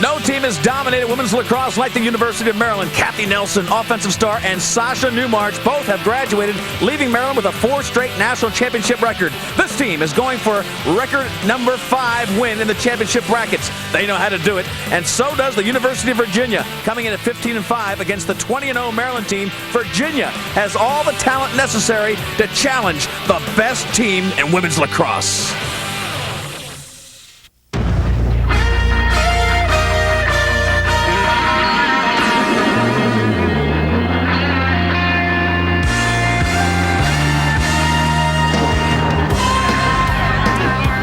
No team has dominated women's lacrosse like the University of Maryland. Kathy Nelson, offensive star, and Sasha Newmarch both have graduated, leaving Maryland with a 4 straight national championship record. This team is going for record number 5 win in the championship brackets. They know how to do it, and so does the University of Virginia. Coming in at 15-5 against the 20-0 Maryland team, Virginia has all the talent necessary to challenge the best team in women's lacrosse.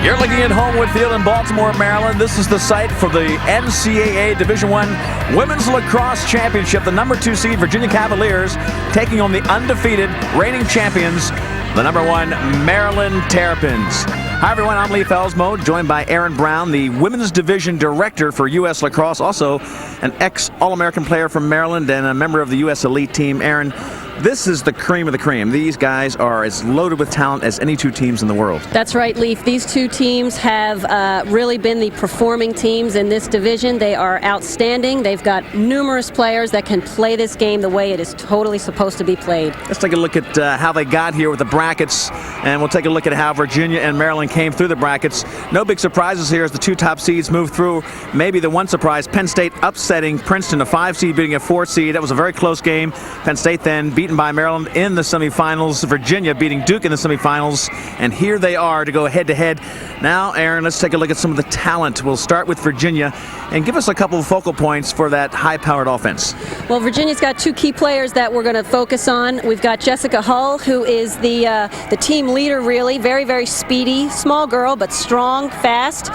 You're looking at Homewood Field in Baltimore, Maryland. This is the site for the NCAA Division I Women's Lacrosse Championship. The number 2 seed Virginia Cavaliers taking on the undefeated reigning champions, the number 1 Maryland Terrapins. Hi everyone, I'm Lee Felsmo, joined by Aaron Brown, the Women's Division Director for U.S. Lacrosse, also an ex-All-American player from Maryland and a member of the U.S. Elite Team. Aaron, this is the cream of the cream. These guys are as loaded with talent as any 2 teams in the world. That's right, Leaf. These 2 teams have really been the performing teams in this division. They are outstanding. They've got numerous players that can play this game the way it is totally supposed to be played. Let's take a look at how they got here with the brackets, and we'll take a look at how Virginia and Maryland came through the brackets. No big surprises here as the 2 top seeds move through. Maybe the one surprise, Penn State upsetting Princeton, a 5 seed beating a 4 seed. That was a very close game. Penn State then beaten by Maryland in the semifinals. Virginia beating Duke in the semifinals. And here they are to go head-to-head. Now, Aaron, let's take a look at some of the talent. We'll start with Virginia and give us a couple of focal points for that high-powered offense. Well, Virginia's got 2 key players that we're going to focus on. We've got Jessica Hull, who is the team leader, really. Very, very speedy. Small girl, but strong, fast.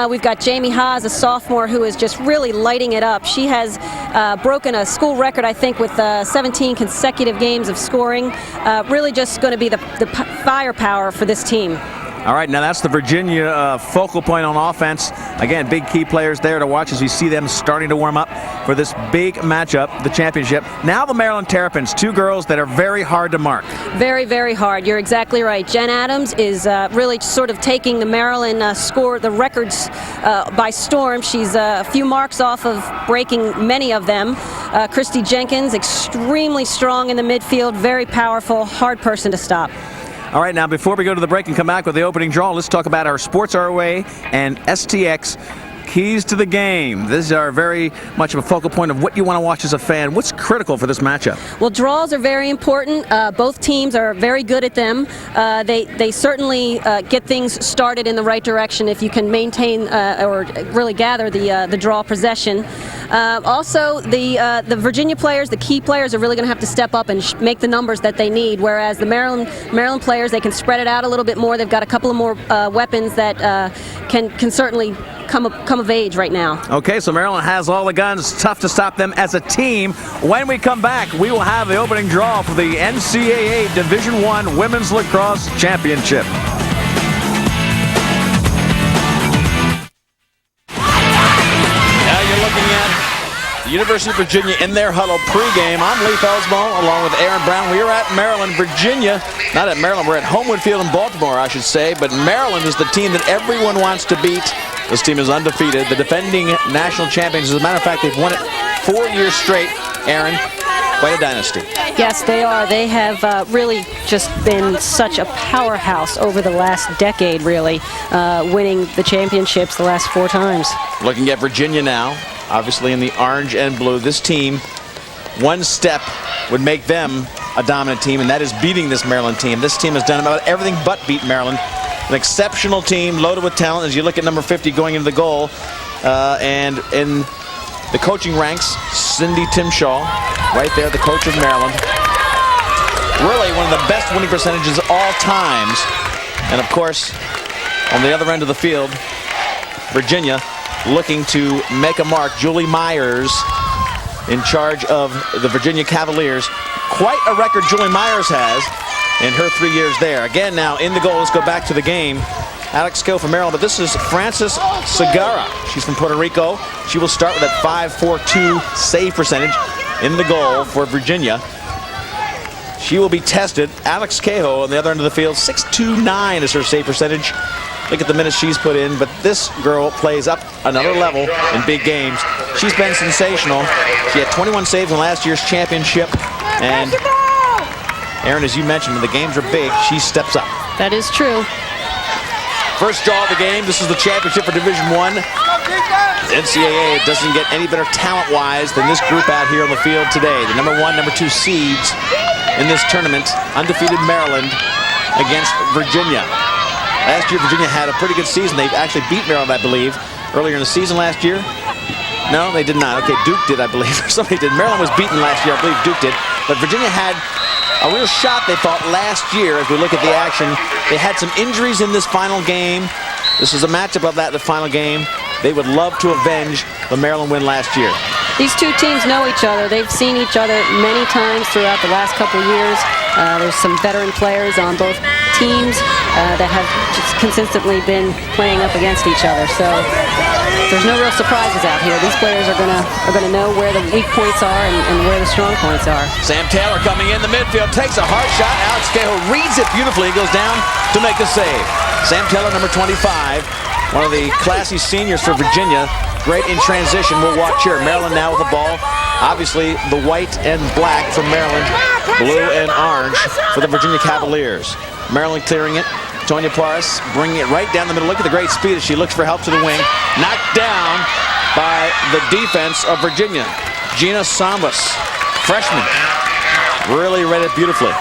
We've got Jamie Haas, a sophomore, who is just really lighting it up. She has broken a school record, I think, with 17 consecutive games of scoring. Really just going to be the firepower for this team. All right, now that's the Virginia focal point on offense. Again, big key players there to watch as you see them starting to warm up for this big matchup, the championship. Now the Maryland Terrapins, 2 girls that are very hard to mark. Very, very hard. You're exactly right. Jen Adams is really sort of taking the Maryland the records by storm. She's a few marks off of breaking many of them. Christy Jenkins, extremely strong in the midfield, very powerful, hard person to stop. All right, now before we go to the break and come back with the opening draw, let's talk about our Sports Our Way and STX keys to the game. These are very much of a focal point of what you want to watch as a fan. What's critical for this matchup? Well, draws are very important. Both teams are very good at them. They certainly get things started in the right direction if you can maintain or really gather the draw possession. Also, the Virginia players, the key players, are really going to have to step up and make the numbers that they need, whereas the Maryland players, they can spread it out a little bit more. They've got a couple of more weapons that can certainly come of age right now. Okay, so Maryland has all the guns. Tough to stop them as a team. When we come back, we will have the opening draw for the NCAA Division I Women's Lacrosse Championship. Now you're looking at the University of Virginia in their huddle pregame. I'm Lee Felsmo along with Aaron Brown. We are at Maryland, Virginia. Not at Maryland, we're at Homewood Field in Baltimore, I should say. But Maryland is the team that everyone wants to beat. This team is undefeated. The defending national champions. As a matter of fact, they've won it 4 years straight. Aaron, quite a dynasty. Yes, they are. They have really just been such a powerhouse over the last decade, really, winning the championships the last 4 times. Looking at Virginia now, obviously in the orange and blue. This team, one step would make them a dominant team, and that is beating this Maryland team. This team has done about everything but beat Maryland. An exceptional team, loaded with talent, as you look at number 50 going into the goal. And in the coaching ranks, Cindy Timshaw, right there, the coach of Maryland. Really one of the best winning percentages of all times. And of course, on the other end of the field, Virginia looking to make a mark. Julie Myers in charge of the Virginia Cavaliers. Quite a record Julie Myers has in her 3 years there. Again now in the goal, let's go back to the game. Alex Kill from Maryland, but this is Frances Segarra. She's from Puerto Rico. She will start with that 5.42 save percentage in the goal for Virginia. She will be tested. Alex Cahill on the other end of the field, 6.29 is her save percentage. Look at the minutes she's put in, but this girl plays up another level in big games. She's been sensational. She had 21 saves in last year's championship. And Aaron, as you mentioned, when the games are big, she steps up. That is true. First draw of the game. This is the championship for Division I. NCAA doesn't get any better talent-wise than this group out here on the field today. The number 1, number 2 seeds in this tournament, undefeated Maryland against Virginia. Last year, Virginia had a pretty good season. They actually beat Maryland, I believe, earlier in the season last year. No, they did not. Okay, Duke did, I believe, or somebody did. Maryland was beaten last year. I believe Duke did. But Virginia had a real shot, they thought, last year. As we look at the action, they had some injuries in this final game. This is a matchup of that, the final game. They would love to avenge the Maryland win last year. These two teams know each other. They've seen each other many times throughout the last couple of years. There's some veteran players on both teams that have just consistently been playing up against each other. So there's no real surprises out here. These players are gonna know where the weak points are and where the strong points are. Sam Taylor coming in the midfield, takes a hard shot. Alex Cahill reads it beautifully. He goes down to make a save. Sam Taylor, number 25, one of the classy seniors for Virginia. Great in transition. We'll watch here. Maryland now with the ball. Obviously, the white and black for Maryland, blue and orange for the Virginia Cavaliers. Maryland clearing it. Tonya Paris bringing it right down the middle. Look at the great speed as she looks for help to the wing. Knocked down by the defense of Virginia. Gina Sambas, freshman, really read it beautifully.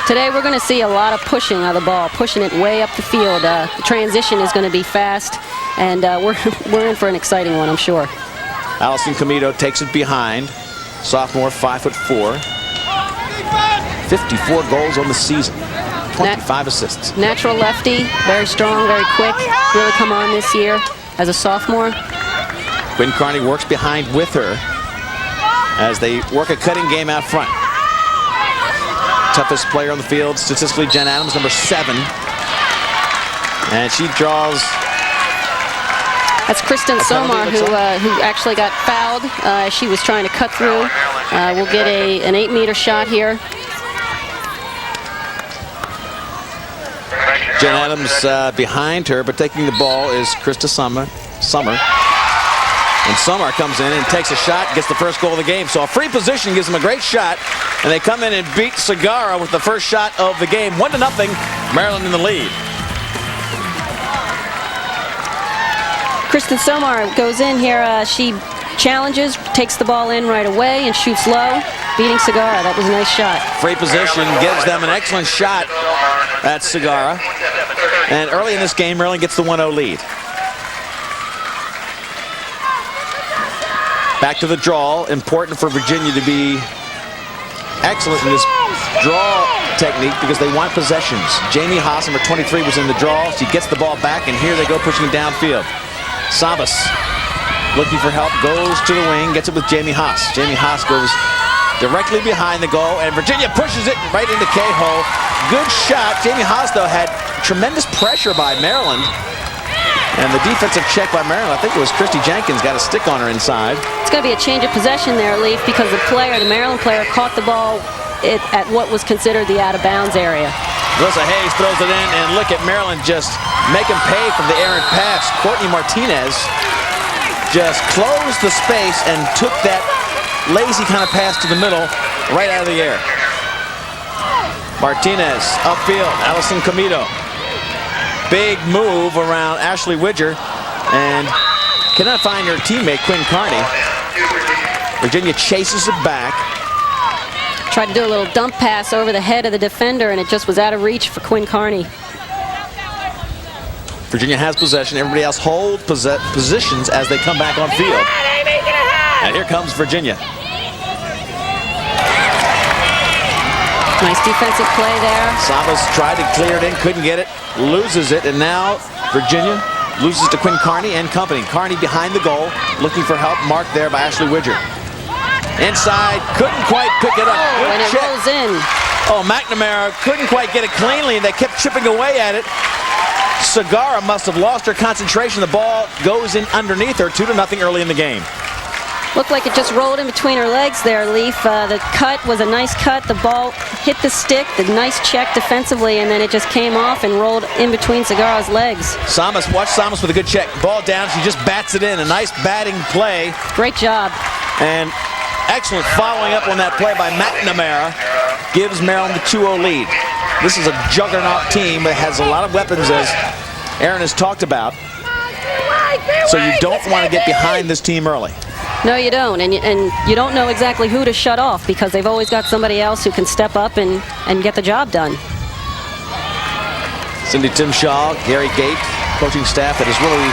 Today we're going to see a lot of pushing of the ball, pushing it way up the field. The transition is going to be fast, and we're in for an exciting one, I'm sure. Allison Comito takes it behind. Sophomore, 5'4". 54 goals on the season. 25 assists. Natural lefty, very strong, very quick. Really come on this year as a sophomore. Quinn Carney works behind with her as they work a cutting game out front. Toughest player on the field, statistically, Jen Adams, number 7. And she draws. That's Kristen Somar, who actually got fouled. She was trying to cut through. We'll get an 8-meter shot here. Jen Adams behind her, but taking the ball is Krista Summer. And Summer comes in and takes a shot, gets the first goal of the game. So a free position gives them a great shot, and they come in and beat Segarra with the first shot of the game. 1-0, Maryland in the lead. Kristen Somar goes in here. She challenges, takes the ball in right away, and shoots low, beating Segarra. That was a nice shot. Free position gives them an excellent shot at Segarra. And early in this game, Maryland gets the 1-0 lead. Back to the draw. Important for Virginia to be excellent in this draw technique because they want possessions. Jamie Haas, number 23, was in the draw. She gets the ball back, and here they go pushing downfield. Sabas looking for help, goes to the wing, gets it with Jamie Haas. Jamie Haas goes directly behind the goal, and Virginia pushes it right into Cahill. Good shot. Jamie Haas, though, had tremendous pressure by Maryland. And the defensive check by Maryland, I think it was Christy Jenkins, got a stick on her inside. It's going to be a change of possession there, Leaf, because the Maryland player, caught the ball at what was considered the out-of-bounds area. Melissa Hayes throws it in, and look at Maryland just make him pay from the errant pass. Courtney Martinez just closed the space and took that lazy kind of pass to the middle, right out of the air. Martinez upfield, Allison Comito. Big move around Ashley Widger, and cannot find her teammate, Quinn Carney. Virginia chases it back. Tried to do a little dump pass over the head of the defender, and it just was out of reach for Quinn Carney. Virginia has possession. Everybody else hold positions as they come back on field. And here comes Virginia. Nice defensive play there. Sabas tried to clear it in, couldn't get it, loses it, and now Virginia loses to Quinn Carney and company. Carney behind the goal, looking for help, marked there by Ashley Widger. Inside, couldn't quite pick it up. Oh, and it rolls in. Oh, McNamara couldn't quite get it cleanly, and they kept chipping away at it. Segarra must have lost her concentration. The ball goes in underneath her, 2-0 early in the game. Looked like it just rolled in between her legs there, Leaf. The cut was a nice cut. The ball hit the stick, the nice check defensively, and then it just came off and rolled in between Segarra's legs. Watch Samas with a good check. Ball down, she just bats it in. A nice batting play. Great job. And excellent following up on that play by McNamara. Gives Maryland the 2-0 lead. This is a juggernaut team that has a lot of weapons, as Aaron has talked about. So you don't want to get behind this team early. No, you don't, and you don't know exactly who to shut off because they've always got somebody else who can step up and get the job done. Cindy Timshaw, Gary Gate, coaching staff that has really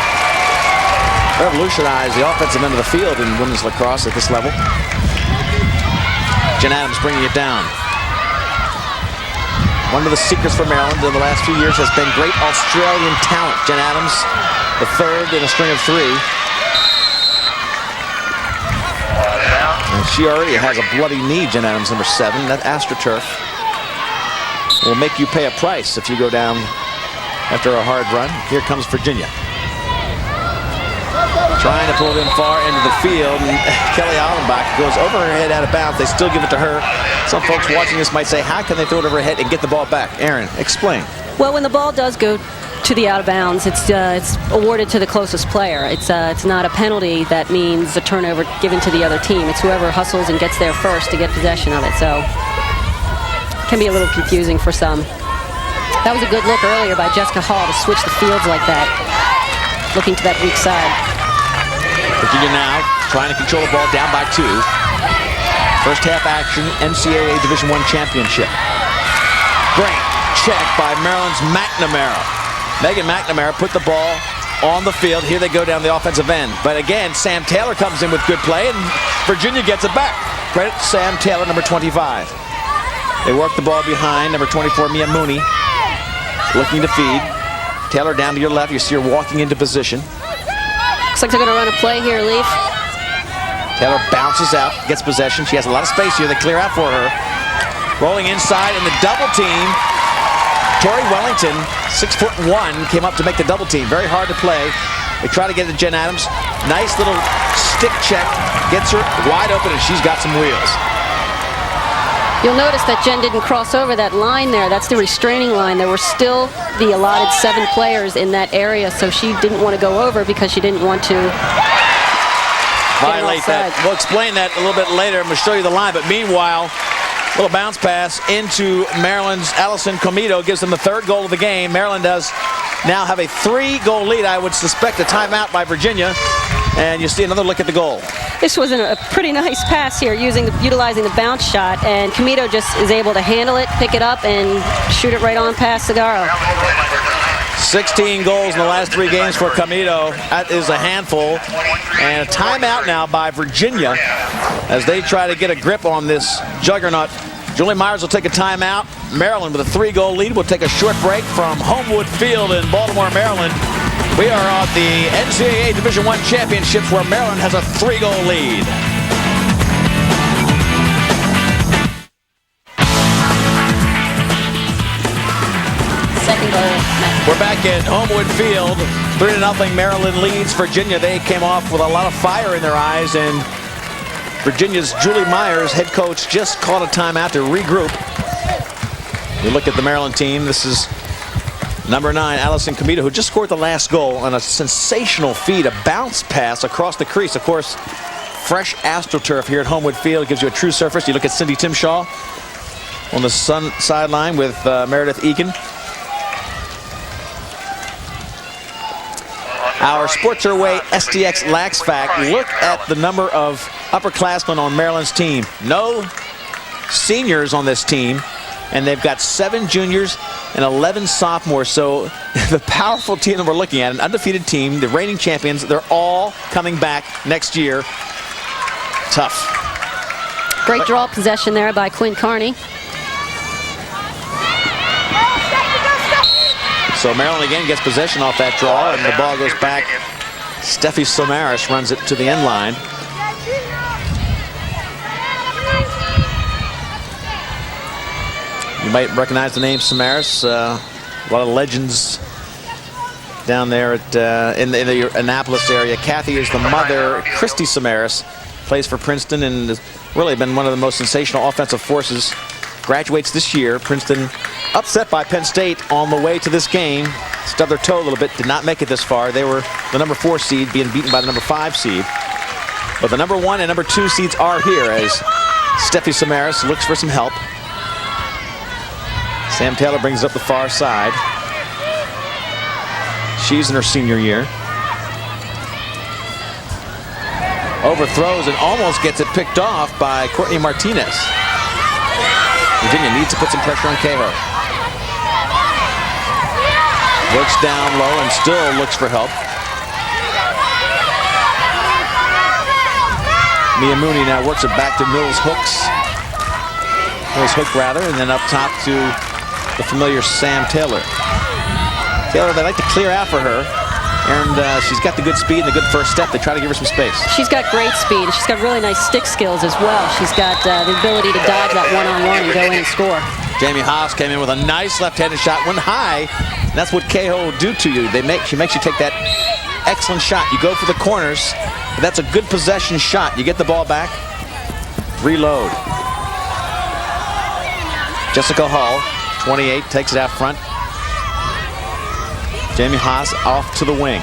revolutionized the offensive end of the field in women's lacrosse at this level. Jen Adams bringing it down. One of the secrets for Maryland in the last few years has been great Australian talent. Jen Adams, the third in a string of 3. And she already has a bloody knee, Jen Adams, number 7. That AstroTurf will make you pay a price if you go down after a hard run. Here comes Virginia. Trying to pull it in far into the field, and Kelly Allenbach goes over her head out of bounds. They still give it to her. Some folks watching this might say, how can they throw it over her head and get the ball back? Aaron, explain. Well, when the ball does go to the out of bounds, it's awarded to the closest player. It's not a penalty that means a turnover given to the other team. It's whoever hustles and gets there first to get possession of it. So it can be a little confusing for some. That was a good look earlier by Jessica Hall to switch the fields like that, looking to that weak side. Virginia now trying to control the ball, down by 2. First half action, NCAA Division I championship. Great check by Maryland's McNamara. Megan McNamara put the ball on the field. Here they go down the offensive end. But again, Sam Taylor comes in with good play, and Virginia gets it back. Credit to Sam Taylor, number 25. They work the ball behind, number 24, Mia Mooney, looking to feed. Taylor down to your left. You see her walking into position. Looks like they're going to run a play here, Leaf. Taylor bounces out, gets possession. She has a lot of space here. They clear out for her. Rolling inside in the double team. Tori Wellington, 6'1", came up to make the double team. Very hard to play. They try to get it to Jen Adams. Nice little stick check. Gets her wide open, and she's got some wheels. You'll notice that Jen didn't cross over that line there. That's the restraining line. There were still the allotted 7 players in that area, so she didn't want to go over because she didn't want to violate that. We'll explain that a little bit later. I'm going to show you the line, but meanwhile, little bounce pass into Maryland's Allison Comito gives them the 3rd goal of the game. Maryland does now have a 3-goal lead. I would suspect a timeout by Virginia. And you see another look at the goal. This was a pretty nice pass here, utilizing the bounce shot, and Comito just is able to handle it, pick it up, and shoot it right on past Segarra. 16 goals in the last 3 games for Comito. That is a handful. And a timeout now by Virginia as they try to get a grip on this juggernaut. Julie Myers will take a timeout. Maryland with a 3-goal lead. We'll take a short break from Homewood Field in Baltimore, Maryland. We are on the NCAA Division I Championships where Maryland has a 3-goal lead. Second goal. We're back at Homewood Field. 3-0 Maryland leads Virginia. They came off with a lot of fire in their eyes, and Virginia's Julie Myers, head coach, just called a timeout to regroup. You look at the Maryland team. This is number 9, Allison Comito, who just scored the last goal on a sensational feed, a bounce pass across the crease. Of course, fresh AstroTurf here at Homewood Field gives you a true surface. You look at Cindy Timshaw on the sideline with Meredith Egan. Our Sports Our Way SDX Lax Fact. Look at the number of upperclassmen on Maryland's team. No seniors on this team, and they've got 7 juniors and 11 sophomores. So the powerful team that we're looking at, an undefeated team, the reigning champions, they're all coming back next year. Tough. Great draw possession there by Quinn Carney. So Maryland again gets possession off that draw, and the ball goes back. Steffi Samaras runs it to the end line. You might recognize the name Samaras. A lot of legends down there at in the Annapolis area. Kathy is the mother. Christy Samaras plays for Princeton and has really been one of the most sensational offensive forces. Graduates this year. Princeton upset by Penn State on the way to this game. Stubbed their toe a little bit, did not make it this far. They were the number 4 seed, being beaten by the number 5 seed. But the number 1 and number 2 seeds are here as Steffi Samaras looks for some help. Sam Taylor brings it up the far side. She's in her senior year. Overthrows and almost gets it picked off by Courtney Martinez. Virginia needs to put some pressure on Cahill. Works down low and still looks for help. Mia Mooney now works it back to Mills Hook, and then up top to the familiar Sam Taylor. Taylor, they like to clear out for her, and she's got the good speed and the good first step. They try to give her some space. She's got great speed. She's got really nice stick skills as well. She's got the ability to dodge that one-on-one and go in and score. Jamie Haas came in with a nice left-handed shot, went high. And that's what Cahill will do to you. She makes you take that excellent shot. You go for the corners, but that's a good possession shot. You get the ball back, reload. Jessica Hull, 28, takes it out front. Jamie Haas off to the wing.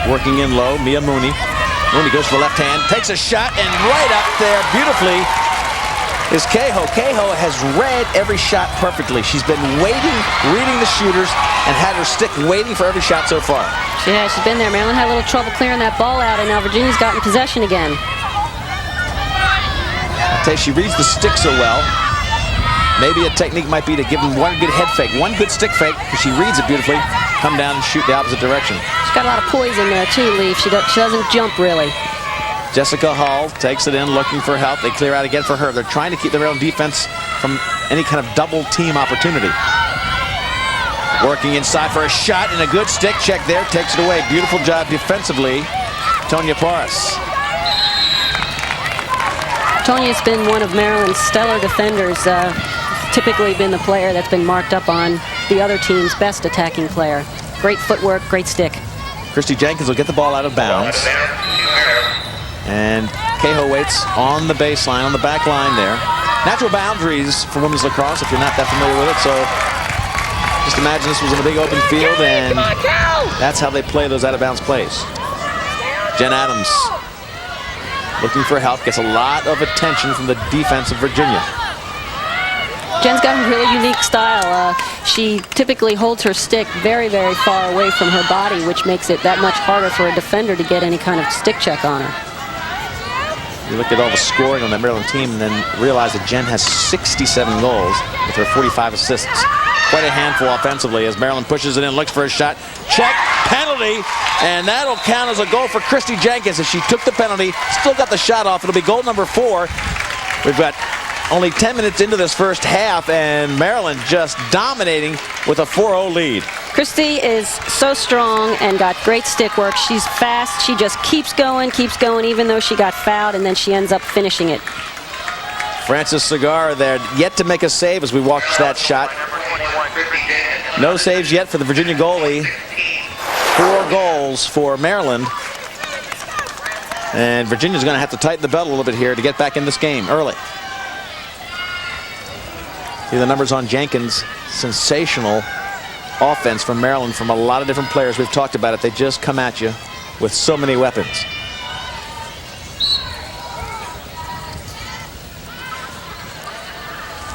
Working in low, Mia Mooney. Mooney goes for the left hand, takes a shot, and right up there beautifully is Cahill. Cahill has read every shot perfectly. She's been waiting, reading the shooters, and had her stick waiting for every shot so far. Yeah, she's been there. Maryland had a little trouble clearing that ball out, and now Virginia's gotten possession again. I tell you, she reads the stick so well. Maybe a technique might be to give them one good head fake, one good stick fake, because she reads it beautifully, come down and shoot the opposite direction. She's got a lot of poise in there too, Leaf. She doesn't jump really. Jessica Hull takes it in, looking for help. They clear out again for her. They're trying to keep their own defense from any kind of double team opportunity. Working inside for a shot and a good stick check there. Takes it away. Beautiful job defensively, Tonya Porras. Tonya's been one of Maryland's stellar defenders. Typically been the player that's been marked up on the other team's best attacking player. Great footwork, great stick. Christy Jenkins will get the ball out of bounds. And Cahill waits on the baseline, on the back line there. Natural boundaries for women's lacrosse, if you're not that familiar with it. So just imagine this was in a big open field, and that's how they play those out-of-bounds plays. Jen Adams looking for help, gets a lot of attention from the defense of Virginia. Jen's got a really unique style. She typically holds her stick very, very far away from her body, which makes it that much harder for a defender to get any kind of stick check on her. You look at all the scoring on that Maryland team and then realize that Jen has 67 goals with her 45 assists. Quite a handful offensively as Maryland pushes it in, looks for a shot. Check, penalty, and that'll count as a goal for Christy Jenkins. If she took the penalty, still got the shot off, it'll be goal number 4. We've got only 10 minutes into this first half, and Maryland just dominating with a 4-0 lead. Christy is so strong and got great stick work. She's fast. She just keeps going, even though she got fouled, and then she ends up finishing it. Frances Segar there, yet to make a save as we watch that shot. No saves yet for the Virginia goalie. 4 goals for Maryland. And Virginia's going to have to tighten the belt a little bit here to get back in this game early. See the numbers on Jenkins. Sensational offense from Maryland from a lot of different players. We've talked about it. They just come at you with so many weapons.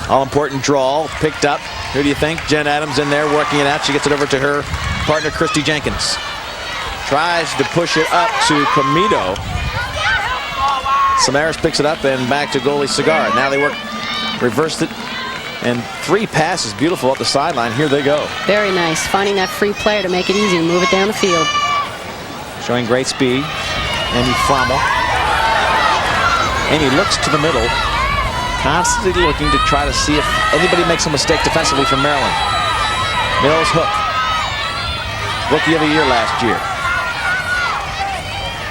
All-important draw picked up. Who do you think? Jen Adams in there working it out. She gets it over to her partner, Christy Jenkins. Tries to push it up to Comito. Samaras picks it up and back to goalie Segar. Now they reversed it. And 3 passes, beautiful up the sideline. Here they go. Very nice. Finding that free player to make it easy and move it down the field. Showing great speed. Amy Frommel. Amy looks to the middle, constantly looking to try to see if anybody makes a mistake defensively from Maryland. Mills Hook. Rookie of the year last year.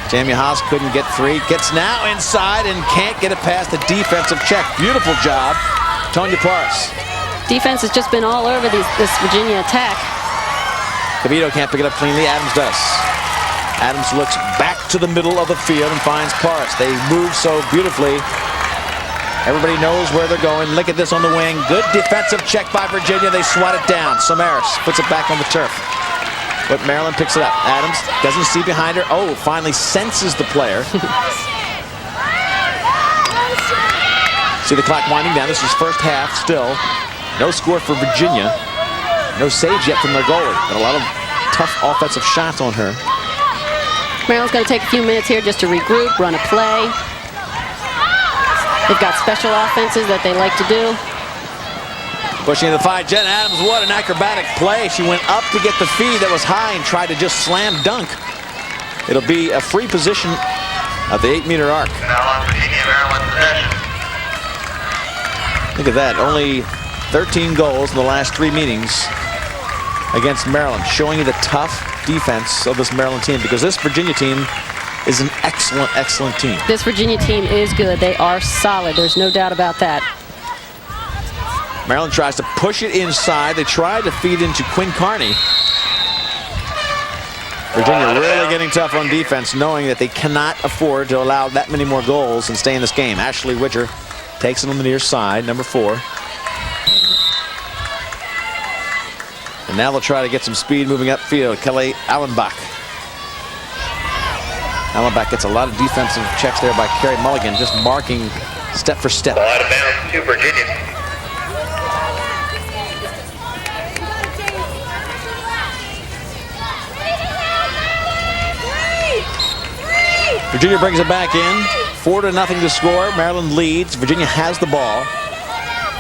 Jamie Haas couldn't get 3. Gets now inside and can't get it past the defensive check. Beautiful job. Tonya Porras. Defense has just been all over this Virginia attack. Comito can't pick it up cleanly. Adams does. Adams looks back to the middle of the field and finds Parse. They move so beautifully. Everybody knows where they're going. Look at this on the wing. Good defensive check by Virginia. They swat it down. Samaras puts it back on the turf. But Maryland picks it up. Adams doesn't see behind her. Oh, finally senses the player. See the clock winding down. This is first half still. No score for Virginia. No saves yet from their goalie. But a lot of tough offensive shots on her. Maryland's going to take a few minutes here just to regroup, run a play. They've got special offenses that they like to do. Pushing the fight, Jen Adams, what an acrobatic play. She went up to get the feed that was high and tried to just slam dunk. It'll be a free position at the 8-meter arc. Now on Virginia, Maryland possession. Look at that, only 13 goals in the last 3 meetings against Maryland, showing you the tough defense of this Maryland team, because this Virginia team is an excellent, excellent team. This Virginia team is good. They are solid. There's no doubt about that. Maryland tries to push it inside. They try to feed into Quinn Carney. Virginia really getting tough on defense, knowing that they cannot afford to allow that many more goals and stay in this game. Ashley Widger takes it on the near side, number 4. And now they'll try to get some speed moving upfield. Kelly Allenbach. Allenbach gets a lot of defensive checks there by Carey Mulligan, just marking step for step. Ball out of bounds to Virginia. Virginia brings it back in. 4-0 to score. Maryland leads. Virginia has the ball.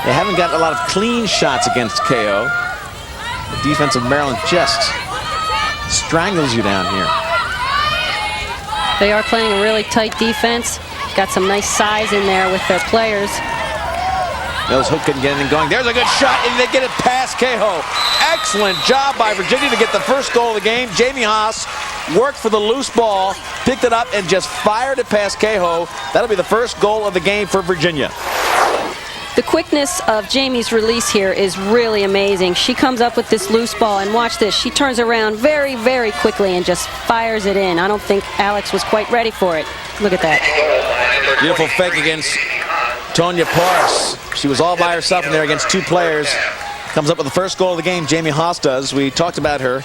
They haven't got a lot of clean shots against KO. The defense of Maryland just strangles you down here. They are playing a really tight defense. Got some nice size in there with their players. Mills Hook couldn't get anything going. There's a good shot, and they get it past Cahoe. Excellent job by Virginia to get the first goal of the game. Jamie Haas worked for the loose ball, picked it up, and just fired it past Cahoe. That'll be the first goal of the game for Virginia. The quickness of Jamie's release here is really amazing. She comes up with this loose ball, and watch this. She turns around very, very quickly and just fires it in. I don't think Alex was quite ready for it. Look at that. Beautiful fake against Tonya Parse. She was all by herself in there against 2 players. Comes up with the first goal of the game, Jamie Haas does. We talked about her.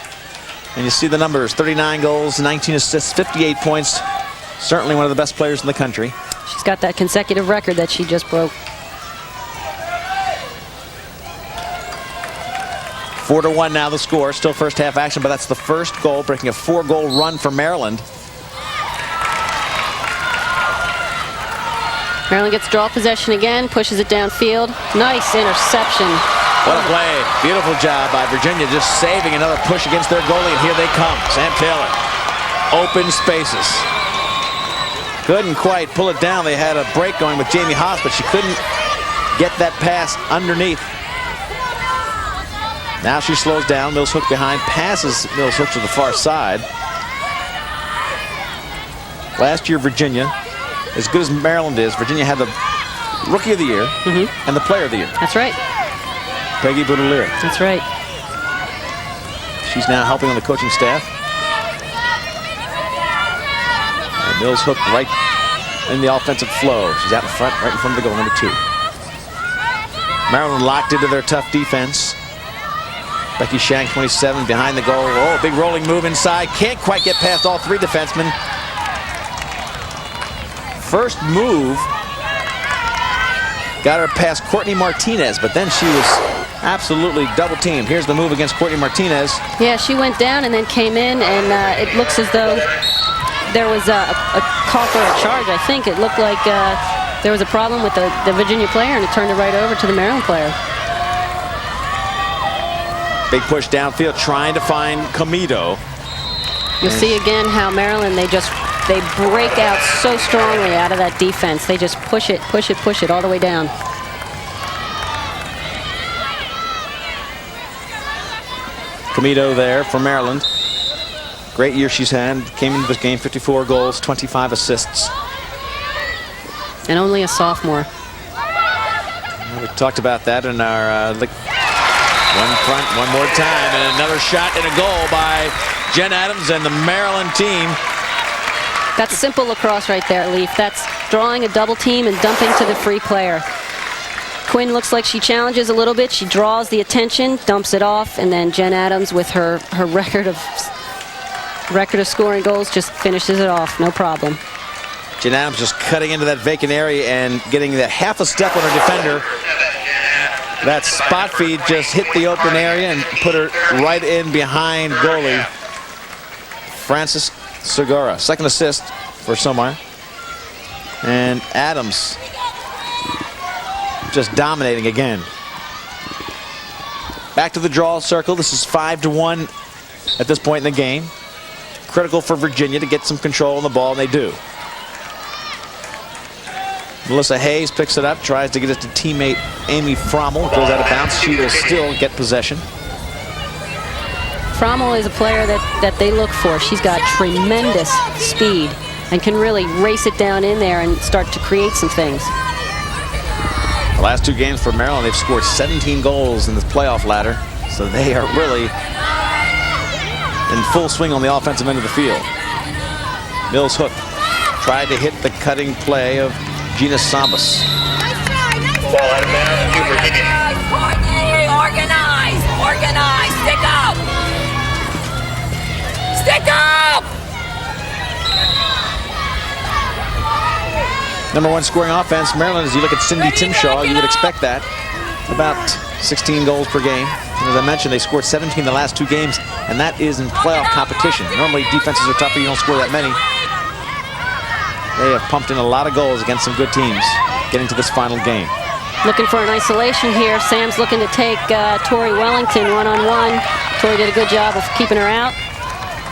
And you see the numbers, 39 goals, 19 assists, 58 points. Certainly one of the best players in the country. She's got that consecutive record that she just broke. 4-1 now the score. Still first half action, but that's the first goal, breaking a 4-goal run for Maryland. Maryland gets draw possession again, pushes it downfield. Nice interception. What a play. Beautiful job by Virginia, just saving another push against their goalie, and here they come. Sam Taylor. Open spaces. Couldn't quite pull it down. They had a break going with Jamie Haas, but she couldn't get that pass underneath. Now she slows down. Mills Hook behind, passes Mills Hook to the far side. Last year, Virginia, as good as Maryland is, Virginia had the Rookie of the Year and the Player of the Year. That's right. Peggy Boudelier. That's right. She's now helping on the coaching staff. And Mills Hook right in the offensive flow. She's out in front, right in front of the goal, number 2. Maryland locked into their tough defense. Becky Shank, 27, behind the goal. Oh, big rolling move inside. Can't quite get past all 3 defensemen. First move got her past Courtney Martinez, but then she was absolutely double teamed. Here's the move against Courtney Martinez. Yeah, she went down and then came in, and it looks as though there was a call for a charge, I think. It looked like there was a problem with the Virginia player, and it turned it right over to the Maryland player. Big push downfield, trying to find Comido. You'll see again how Maryland, they break out so strongly out of that defense. They just push it all the way down. Comido there for Maryland. Great year she's had. Came into this game 54 goals, 25 assists. And only a sophomore. We talked about that in our one front, one more time, and another shot and a goal by Jen Adams and the Maryland team. That's simple lacrosse right there, Leaf. That's drawing a double team and dumping to the free player. Quinn looks like she challenges a little bit. She draws the attention, dumps it off, and then Jen Adams, with her record of scoring goals, just finishes it off. No problem. Jen Adams just cutting into that vacant area and getting the half a step on her defender. That spot feed just hit the open area and put her right in behind goalie Frances Segura. Second assist for Somar. And Adams just dominating again. Back to the draw circle. This is 5-1 at this point in the game. Critical for Virginia to get some control on the ball, and they do. Melissa Hayes picks it up, tries to get it to teammate Amy Frommel. Goes out of bounds. She will still get possession. Frommel is a player that they look for. She's got tremendous speed and can really race it down in there and start to create some things. The last two games for Maryland, they've scored 17 goals in this playoff ladder, so they are really in full swing on the offensive end of the field. Mills Hook tried to hit the cutting play of Gina Sambas. Ball out of bounds to Virginia. Organize, stick up! Stick up! Number one scoring offense, Maryland, as you look at Cindy Timshaw, you would expect that. About 16 goals per game. And as I mentioned, they scored 17 the last two games, and that is in playoff competition. Normally defenses are tougher, you don't score that many. They have pumped in a lot of goals against some good teams getting to this final game. Looking for an isolation here. Sam's looking to take Tori Wellington one-on-one. Tori did a good job of keeping her out.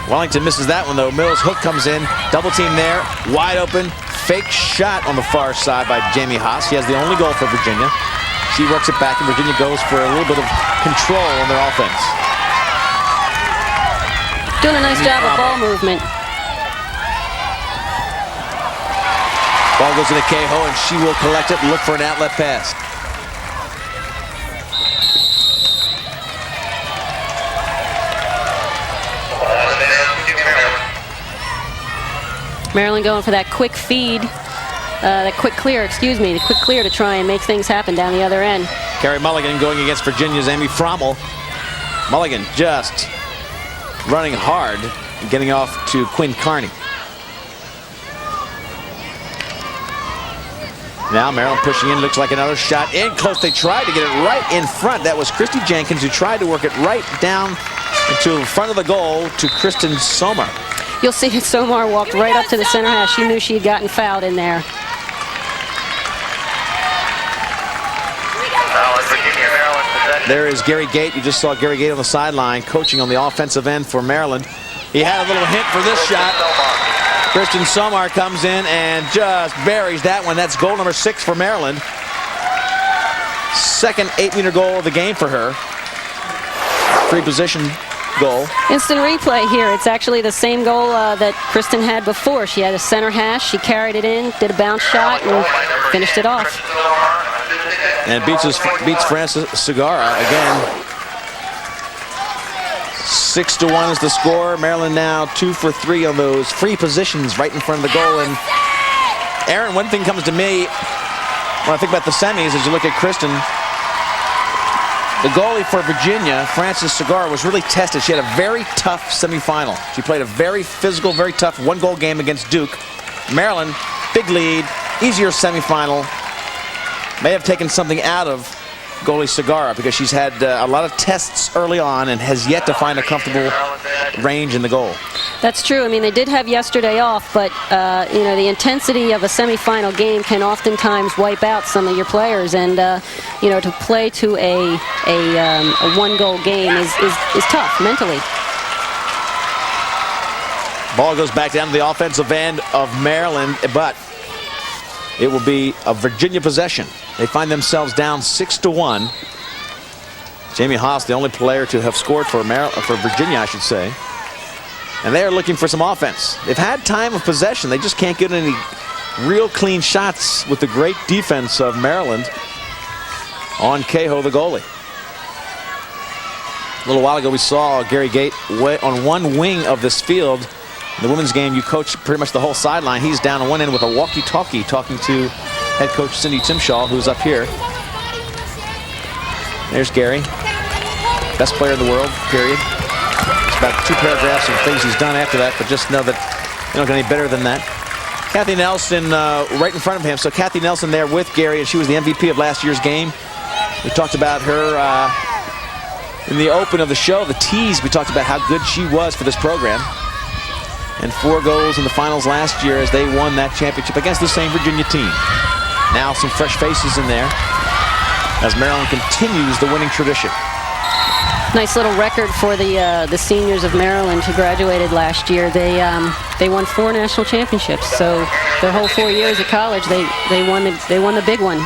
Wellington misses that one, though. Mills Hook comes in, double team there, wide open, fake shot on the far side by Jamie Haas. She has the only goal for Virginia. She works it back, and Virginia goes for a little bit of control on their offense. Doing a nice job of ball movement. Ball goes into Cahill, and she will collect it and look for an outlet pass. Maryland going for that quick feed, the quick clear to try and make things happen down the other end. Carrie Mulligan going against Virginia's Amy Frommel. Mulligan just running hard and getting off to Quinn Carney. Now Maryland pushing in, looks like another shot in close. They tried to get it right in front. That was Christy Jenkins who tried to work it right down into the front of the goal to Kristen Somar. You'll see that Somar walked right up to the center hash. She knew she had gotten fouled in there. There is Gary Gate. You just saw Gary Gate on the sideline coaching on the offensive end for Maryland. He had a little hint for this shot. Kristen Somar comes in and just buries that one. That's goal number 6 for Maryland. Second 8-meter goal of the game for her. Free position goal. Instant replay here. It's actually the same goal that Kristen had before. She had a center hash. She carried it in, did a bounce shot, and finished it off. And beats Frances Segura again. 6-1 is the score. Maryland now 2 for 3 on those free positions right in front of the goal. And Aaron, one thing comes to me when I think about the semis as you look at Kristen. The goalie for Virginia, Frances Segura, was really tested. She had a very tough semifinal. She played a very physical, very tough one-goal game against Duke. Maryland, big lead, easier semifinal. May have taken something out of goalie Segura because she's had a lot of tests early on and has yet to find a comfortable range in the goal. That's true. I mean, they did have yesterday off, but you know, the intensity of a semifinal game can oftentimes wipe out some of your players, and you know, to play to a one-goal game is tough mentally. Ball goes back down to the offensive end of Maryland, but it will be a Virginia possession. They find themselves down 6-1. Jamie Haas, the only player to have scored for Virginia, I should say. And they are looking for some offense. They've had time of possession. They just can't get any real clean shots with the great defense of Maryland on Cahill, the goalie. A little while ago, we saw Gary Gate on one wing of this field In the women's game, you coach pretty much the whole sideline. He's down on one end with a walkie-talkie talking to head coach Cindy Timshaw, who's up here. There's Gary. Best player in the world, period. It's about 2 paragraphs of things he's done after that, but just know that you don't get any better than that. Kathy Nelson right in front of him. So Kathy Nelson there with Gary, and she was the MVP of last year's game. We talked about her in the open of the show, the tease. We talked about how good she was for this program. And 4 goals in the finals last year as they won that championship against the same Virginia team. Now some fresh faces in there as Maryland continues the winning tradition. Nice little record for the seniors of Maryland who graduated last year. They won 4 national championships. So their whole 4 years at college, they won the big one.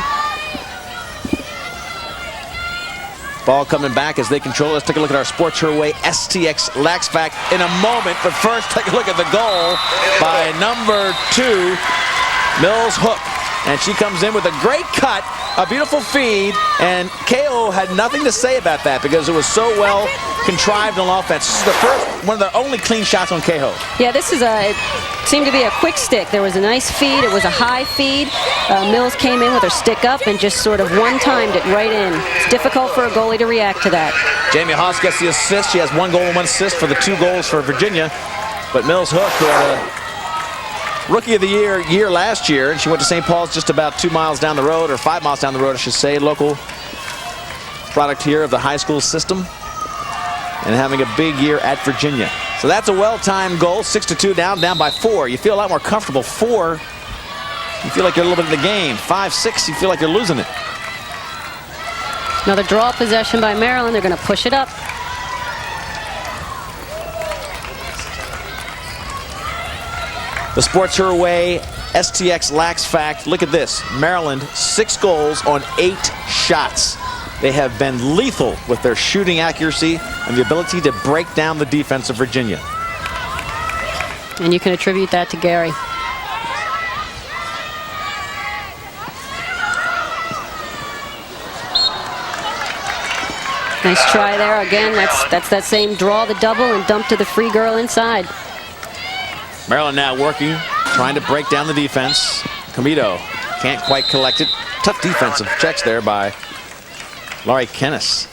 Ball coming back as they control. Let's take a look at our Sports Her Way STX Lax Fact in a moment. But first, take a look at the goal by number 2, Mills Hook. And she comes in with a great cut, a beautiful feed, and KO had nothing to say about that because it was so well contrived on offense. This is the first, one of the only clean shots on KO. Yeah, this is it seemed to be a quick stick. There was a nice feed. It was a high feed. Mills came in with her stick up and just sort of one-timed it right in. It's difficult for a goalie to react to that. Jamie Haas gets the assist. She has 1 goal and 1 assist for the 2 goals for Virginia. But Mills Hook, who had a Rookie of the year last year, and she went to St. Paul's just about 2 miles down the road, or 5 miles down the road, I should say. Local product here of the high school system, and having a big year at Virginia. So that's a well-timed goal. 6-2 down by 4. You feel a lot more comfortable. 4, you feel like you're a little bit in the game. 5-6, you feel like you're losing it. Another draw possession by Maryland. They're going to push it up. The Sports Her Way STX Lax Fact. Look at this. Maryland, 6 goals on 8 shots. They have been lethal with their shooting accuracy and the ability to break down the defense of Virginia. And you can attribute that to Gary. Nice try there. Again, that's that same draw the double and dump to the free girl inside. Maryland now working, trying to break down the defense. Comito can't quite collect it. Tough defensive checks there by Laurie Kennis.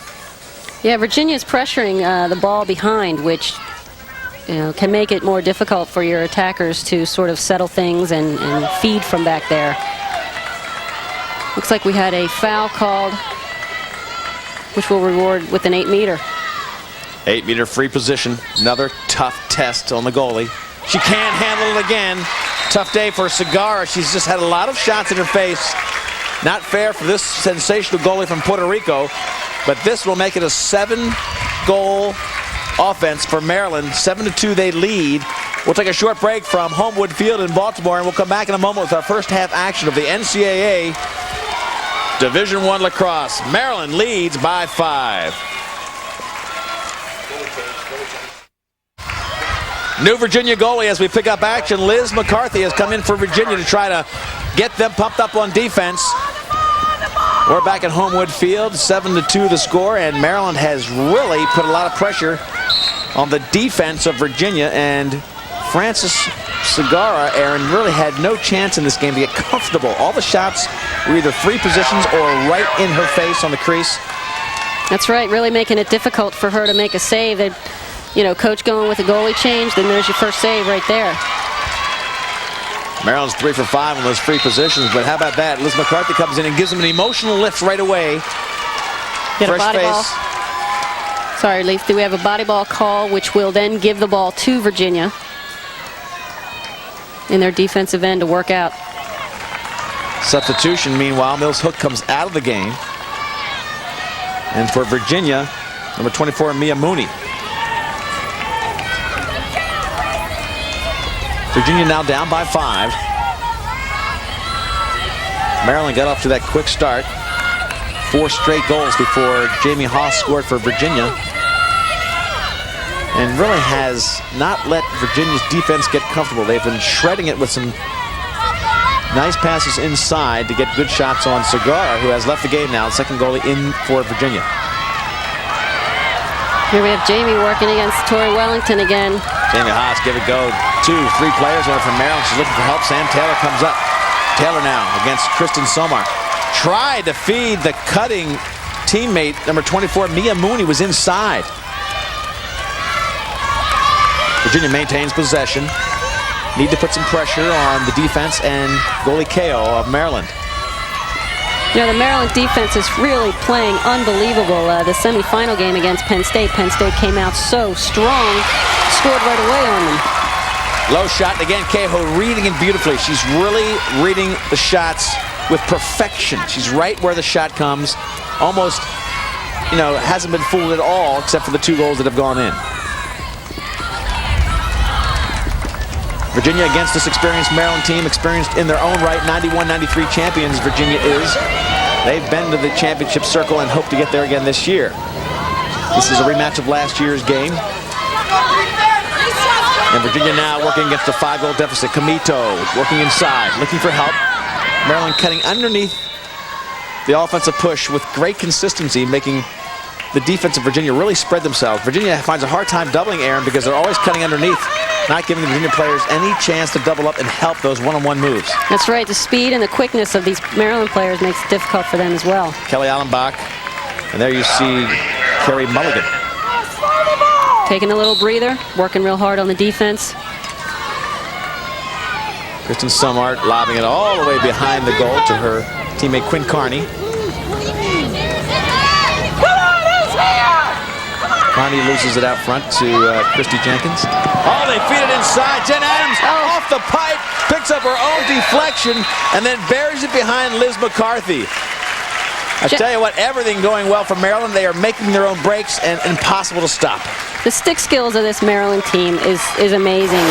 Yeah, Virginia's pressuring the ball behind, which can make it more difficult for your attackers to sort of settle things and feed from back there. Looks like we had a foul called, which will reward with an 8-meter. 8-meter free position. Another tough test on the goalie. She can't handle it again. Tough day for Segarra. She's just had a lot of shots in her face. Not fair for this sensational goalie from Puerto Rico, but this will make it a 7-goal offense for Maryland. 7-2 they lead. We'll take a short break from Homewood Field in Baltimore, and we'll come back in a moment with our first half action of the NCAA Division I Lacrosse. Maryland leads by 5. New Virginia goalie as we pick up action. Liz McCarthy has come in for Virginia to try to get them pumped up on defense. We're back at Homewood Field, 7-2 the score, and Maryland has really put a lot of pressure on the defense of Virginia, and Frances Segarra, Aaron, really had no chance in this game to get comfortable. All the shots were either free positions or right in her face on the crease. That's right, really making it difficult for her to make a save. Coach going with a goalie change, then there's your first save right there. Maryland's 3 for 5 on those free positions, but how about that? Liz McCarthy comes in and gives them an emotional lift right away. Get Fresh a body face. ball. Sorry, Leaf, we have a body ball call, which will then give the ball to Virginia in their defensive end to work out. Substitution, meanwhile, Mills Hook comes out of the game. And for Virginia, number 24, Mia Mooney. Virginia now down by 5. Maryland got off to that quick start. 4 straight goals before Jamie Haas scored for Virginia. And really has not let Virginia's defense get comfortable. They've been shredding it with some nice passes inside to get good shots on Segarra, who has left the game now. Second goalie in for Virginia. Here we have Jamie working against Tori Wellington again. Jamie Haas, give it go. 2-3 players on it from Maryland. She's looking for help. Sam Taylor comes up. Taylor now against Kristen Somar. Tried to feed the cutting teammate, number 24, Mia Mooney, was inside. Virginia maintains possession. Need to put some pressure on the defense and goalie Kao of Maryland. You know, the Maryland defense is really playing unbelievable. The semifinal game against Penn State came out so strong, scored right away on them. Low shot, and again, Cahill reading it beautifully. She's really reading the shots with perfection. She's right where the shot comes. Almost, you know, hasn't been fooled at all except for the 2 goals that have gone in. Virginia against this experienced Maryland team, experienced in their own right, 91-93 champions Virginia is. They've been to the championship circle and hope to get there again this year. This is a rematch of last year's game. And Virginia now working against a 5-goal deficit. Kamito working inside, looking for help. Maryland cutting underneath the offensive push with great consistency, making the defense of Virginia really spread themselves. Virginia finds a hard time doubling Aaron because they're always cutting underneath, not giving the Virginia players any chance to double up and help those one-on-one moves. That's right. The speed and the quickness of these Maryland players makes it difficult for them as well. Kelly Allenbach, and there you see Carrie Mulligan. Taking a little breather, working real hard on the defense. Kristen Somart lobbing it all the way behind the goal to her teammate Quinn Carney. Carney loses it out front to Christy Jenkins. Oh, they feed it inside. Jen Adams off the pipe, picks up her own deflection, and then buries it behind Liz McCarthy. I tell you what, everything going well for Maryland. They are making their own breaks and impossible to stop. The stick skills of this Maryland team is amazing.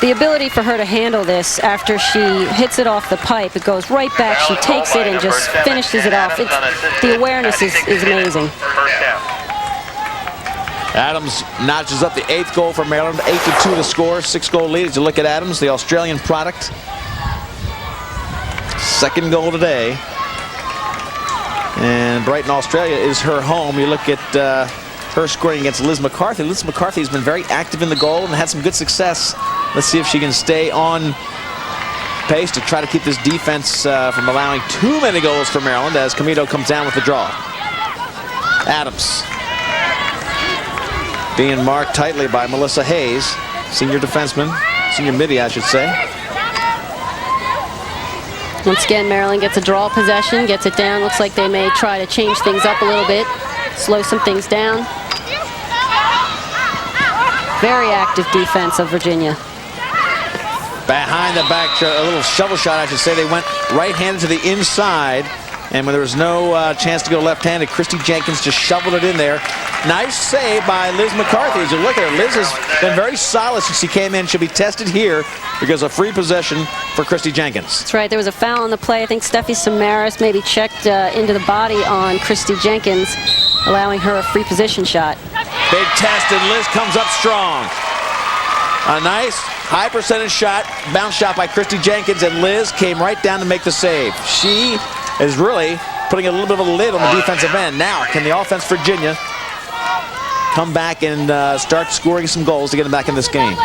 The ability for her to handle this after she hits it off the pipe, it goes right back, she takes it and just finishes it off. The awareness is amazing. Adams notches up the 8th goal for Maryland, 8-2 to score, 6-goal lead. As you look at Adams, the Australian product. 2nd goal today. And Brighton, Australia is her home. You look at her scoring against Liz McCarthy. Liz McCarthy has been very active in the goal and had some good success. Let's see if she can stay on pace to try to keep this defense from allowing too many goals for Maryland as Camito comes down with the draw. Adams being marked tightly by Melissa Hayes, senior defenseman, senior midi, I should say. Once again, Maryland gets a draw possession, gets it down. Looks like they may try to change things up a little bit, slow some things down. Very active defense of Virginia. Behind the back, a little shovel shot, I should say. They went right-handed to the inside, and when there was no chance to go left-handed, Christy Jenkins just shoveled it in there. Nice save by Liz McCarthy. As you look at her, Liz has been very solid since she came in. She'll be tested here because of free possession for Christy Jenkins. That's right. There was a foul on the play. I think Steffi Samaras maybe checked into the body on Christy Jenkins, allowing her a free position shot. Big test, and Liz comes up strong. A nice high percentage shot, bounce shot by Christy Jenkins, and Liz came right down to make the save. She is really putting a little bit of a lid on the defensive end. Now, can the offense Virginia come back and start scoring some goals to get them back in this game?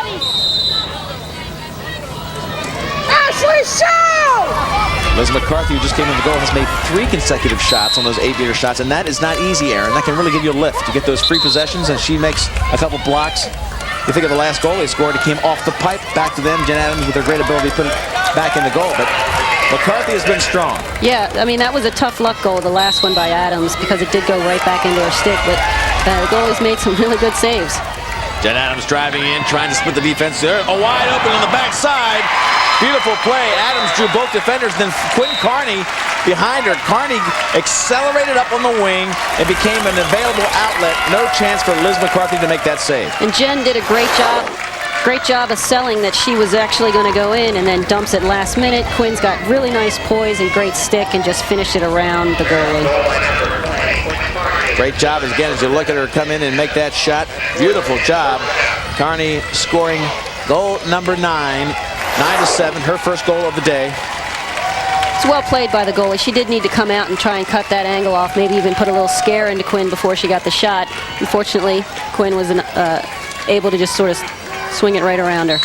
Ashley Shaw! Liz McCarthy, who just came in the goal, has made 3 consecutive shots on those 8-meter shots, and that is not easy, Aaron. That can really give you a lift. You get those free possessions, and she makes a couple blocks. You think of the last goal they scored, it came off the pipe, back to them. Jen Adams with her great ability to put it back in the goal, but McCarthy has been strong. Yeah, I mean, that was a tough luck goal, the last one by Adams, because it did go right back into her stick, but the goalie's made some really good saves. Jen Adams driving in, trying to split the defense there. A wide open on the backside. Beautiful play. Adams drew both defenders, then Quinn Carney behind her. Carney accelerated up on the wing and became an available outlet. No chance for Liz McCarthy to make that save. And Jen did a great job of selling that she was actually going to go in, and then dumps it last minute. Quinn's got really nice poise and great stick and just finished it around the goalie. Great job again as you look at her come in and make that shot. Beautiful job. Carney scoring goal number 9, 9-7, her first goal of the day. It's well played by the goalie. She did need to come out and try and cut that angle off, maybe even put a little scare into Quinn before she got the shot. Unfortunately, Quinn was able to just sort of swing it right around her.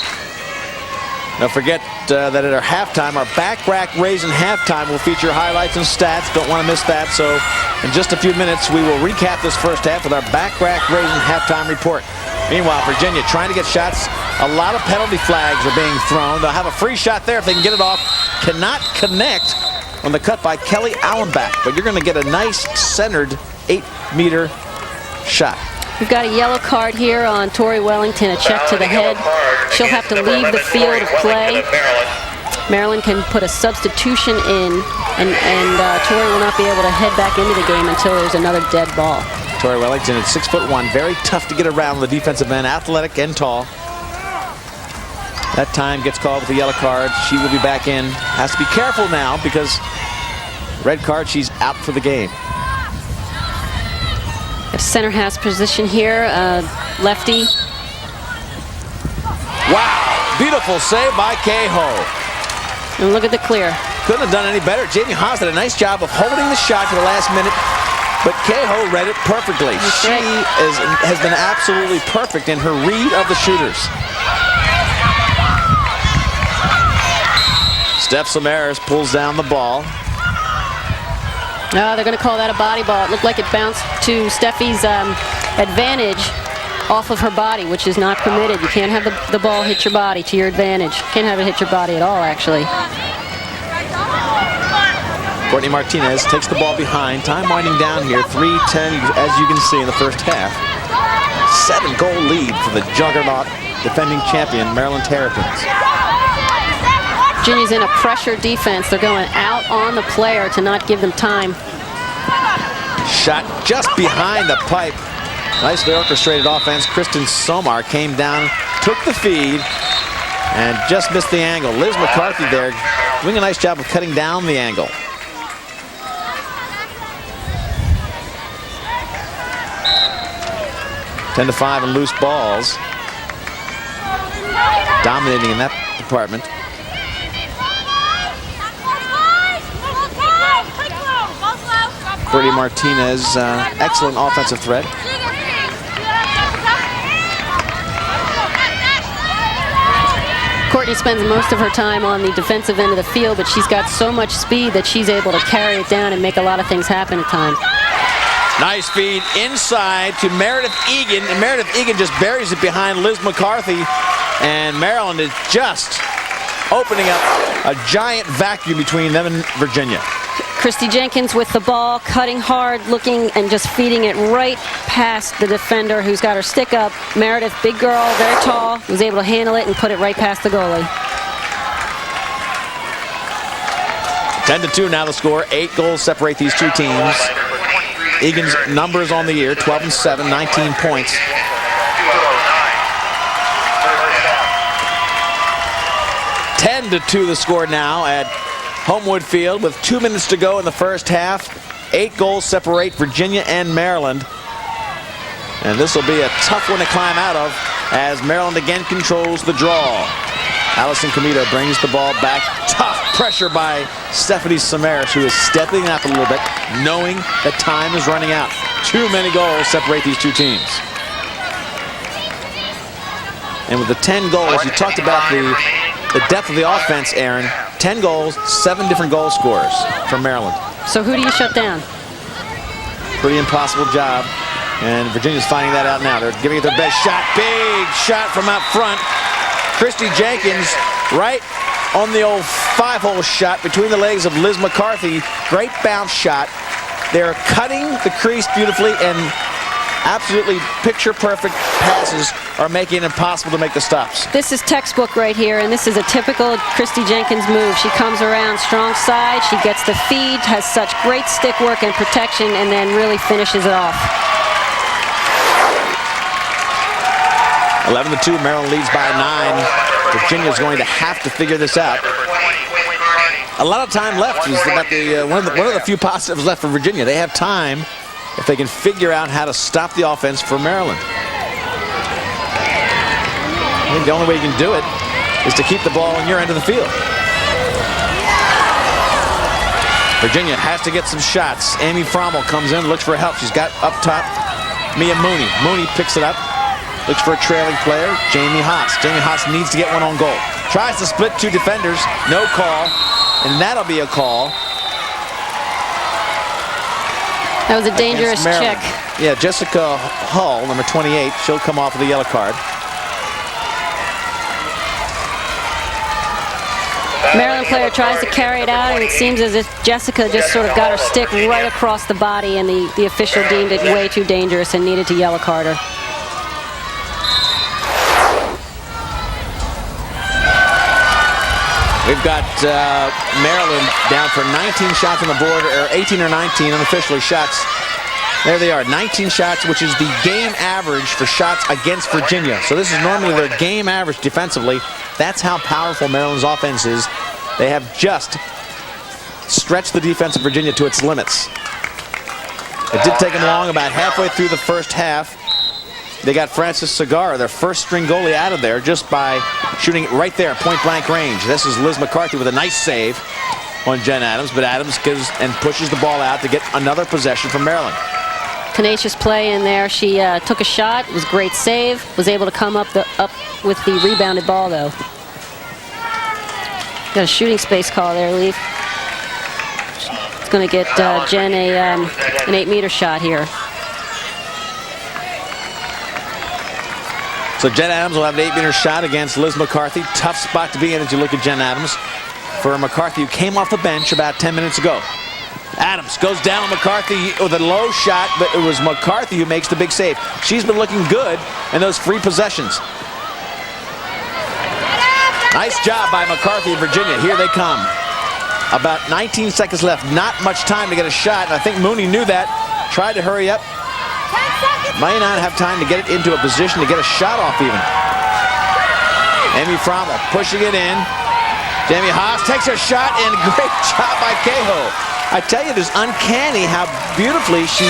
Don't forget that at our halftime, our back rack raising halftime will feature highlights and stats. Don't want to miss that. So in just a few minutes, we will recap this first half with our back rack raising halftime report. Meanwhile, Virginia trying to get shots. A lot of penalty flags are being thrown. They'll have a free shot there if they can get it off. Cannot connect on the cut by Kelly Allenbach, but you're going to get a nice centered 8-meter shot. We've got a yellow card here on Tori Wellington, a check to the head. She'll have to leave the field of play. Maryland can put a substitution in, and Tori will not be able to head back into the game until there's another dead ball. Tori Wellington at 6'1", very tough to get around the defensive end, athletic and tall. That time gets called with a yellow card. She will be back in. Has to be careful now because red card, she's out for the game. At center half position here, lefty. Wow, beautiful save by Cahoe. And look at the clear. Couldn't have done any better. Jamie Haas did a nice job of holding the shot to the last minute, but Cahoe read it perfectly. She has been absolutely perfect in her read of the shooters. Steph Samaras pulls down the ball. No, they're going to call that a body ball. It looked like it bounced to Steffi's advantage off of her body, which is not permitted. You can't have the ball hit your body to your advantage. Can't have it hit your body at all, actually. Courtney Martinez takes the ball behind. Time winding down here. 3:10, as you can see in the first half. 7-goal lead for the juggernaut defending champion, Maryland Terrapins. Virginia's in a pressure defense. They're going out on the player to not give them time. Shot just behind the pipe. Nicely orchestrated offense. Kristen Somar came down, took the feed, and just missed the angle. Liz McCarthy there doing a nice job of cutting down the angle. Ten to 5 and loose balls. Dominating in that department. Courtney Martinez, excellent offensive threat. Courtney spends most of her time on the defensive end of the field, but she's got so much speed that she's able to carry it down and make a lot of things happen at times. Nice feed inside to Meredith Egan, and Meredith Egan just buries it behind Liz McCarthy, and Maryland is just opening up a giant vacuum between them and Virginia. Christy Jenkins with the ball, cutting hard, looking and just feeding it right past the defender who's got her stick up. Meredith, big girl, very tall, was able to handle it and put it right past the goalie. 10-2 now the score. 8 goals separate these two teams. Egan's numbers on the year, 12 and 7, 19 points. Ten to 2 the score now at Homewood Field with 2 minutes to go in the first half. 8 goals separate Virginia and Maryland. And this will be a tough one to climb out of as Maryland again controls the draw. Allison Comito brings the ball back. Tough pressure by Stephanie Samaras, who is stepping up a little bit, knowing that time is running out. Too many goals separate these two teams. And with the 10 goals, you talked about the depth of the offense, Aaron. 10 goals, 7 different goal scorers from Maryland. So who do you shut down? Pretty impossible job. And Virginia's finding that out now. They're giving it their best shot. Big shot from out front. Christy Jenkins right on the old 5-hole shot between the legs of Liz McCarthy. Great bounce shot. They're cutting the crease beautifully, and absolutely picture-perfect passes are making it impossible to make the stops. This is textbook right here, and this is a typical Christy Jenkins move. She comes around strong side, she gets the feed, has such great stick work and protection, and then really finishes it off. 11-2, Maryland leads by 9. Virginia's going to have to figure this out. A lot of time left is about one of the few positives left for Virginia. They have time if they can figure out how to stop the offense for Maryland. I think the only way you can do it is to keep the ball on your end of the field. Virginia has to get some shots. Amy Frommel comes in, looks for help. She's got up top Mia Mooney. Mooney picks it up. Looks for a trailing player, Jamie Haas. Jamie Haas needs to get one on goal. Tries to split two defenders, no call, and that'll be a call. That was a dangerous check. Yeah, Jessica Hull, number 28, she'll come off with a yellow card. Maryland player tries to carry it out, and it seems as if Jessica just sort of got her stick right across the body, and the official deemed it way too dangerous and needed to yellow card her. We've got Maryland down for 19 shots on the board, or 18 or 19 unofficially shots. There they are, 19 shots, which is the game average for shots against Virginia. So this is normally their game average defensively. That's how powerful Maryland's offense is. They have just stretched the defense of Virginia to its limits. It did take them long, about halfway through the first half. They got Francis Segar, their first string goalie, out of there just by shooting it right there, point blank range. This is Liz McCarthy with a nice save on Jen Adams, but Adams goes and pushes the ball out to get another possession from Maryland. Tenacious play in there. She took a shot, it was a great save, was able to come up with the rebounded ball though. Got a shooting space call there, Leaf. It's going to get Jen an 8-meter shot here. So Jen Adams will have an 8-meter shot against Liz McCarthy. Tough spot to be in as you look at Jen Adams. For McCarthy, who came off the bench about 10 minutes ago. Adams goes down on McCarthy with a low shot, but it was McCarthy who makes the big save. She's been looking good in those free possessions. Nice job by McCarthy and Virginia. Here they come. About 19 seconds left. Not much time to get a shot, and I think Mooney knew that. Tried to hurry up. May not have time to get it into a position to get a shot off even. Amy Frommel pushing it in. Jamie Haas takes a shot, and great job by Cahill. I tell you, it is uncanny how beautifully she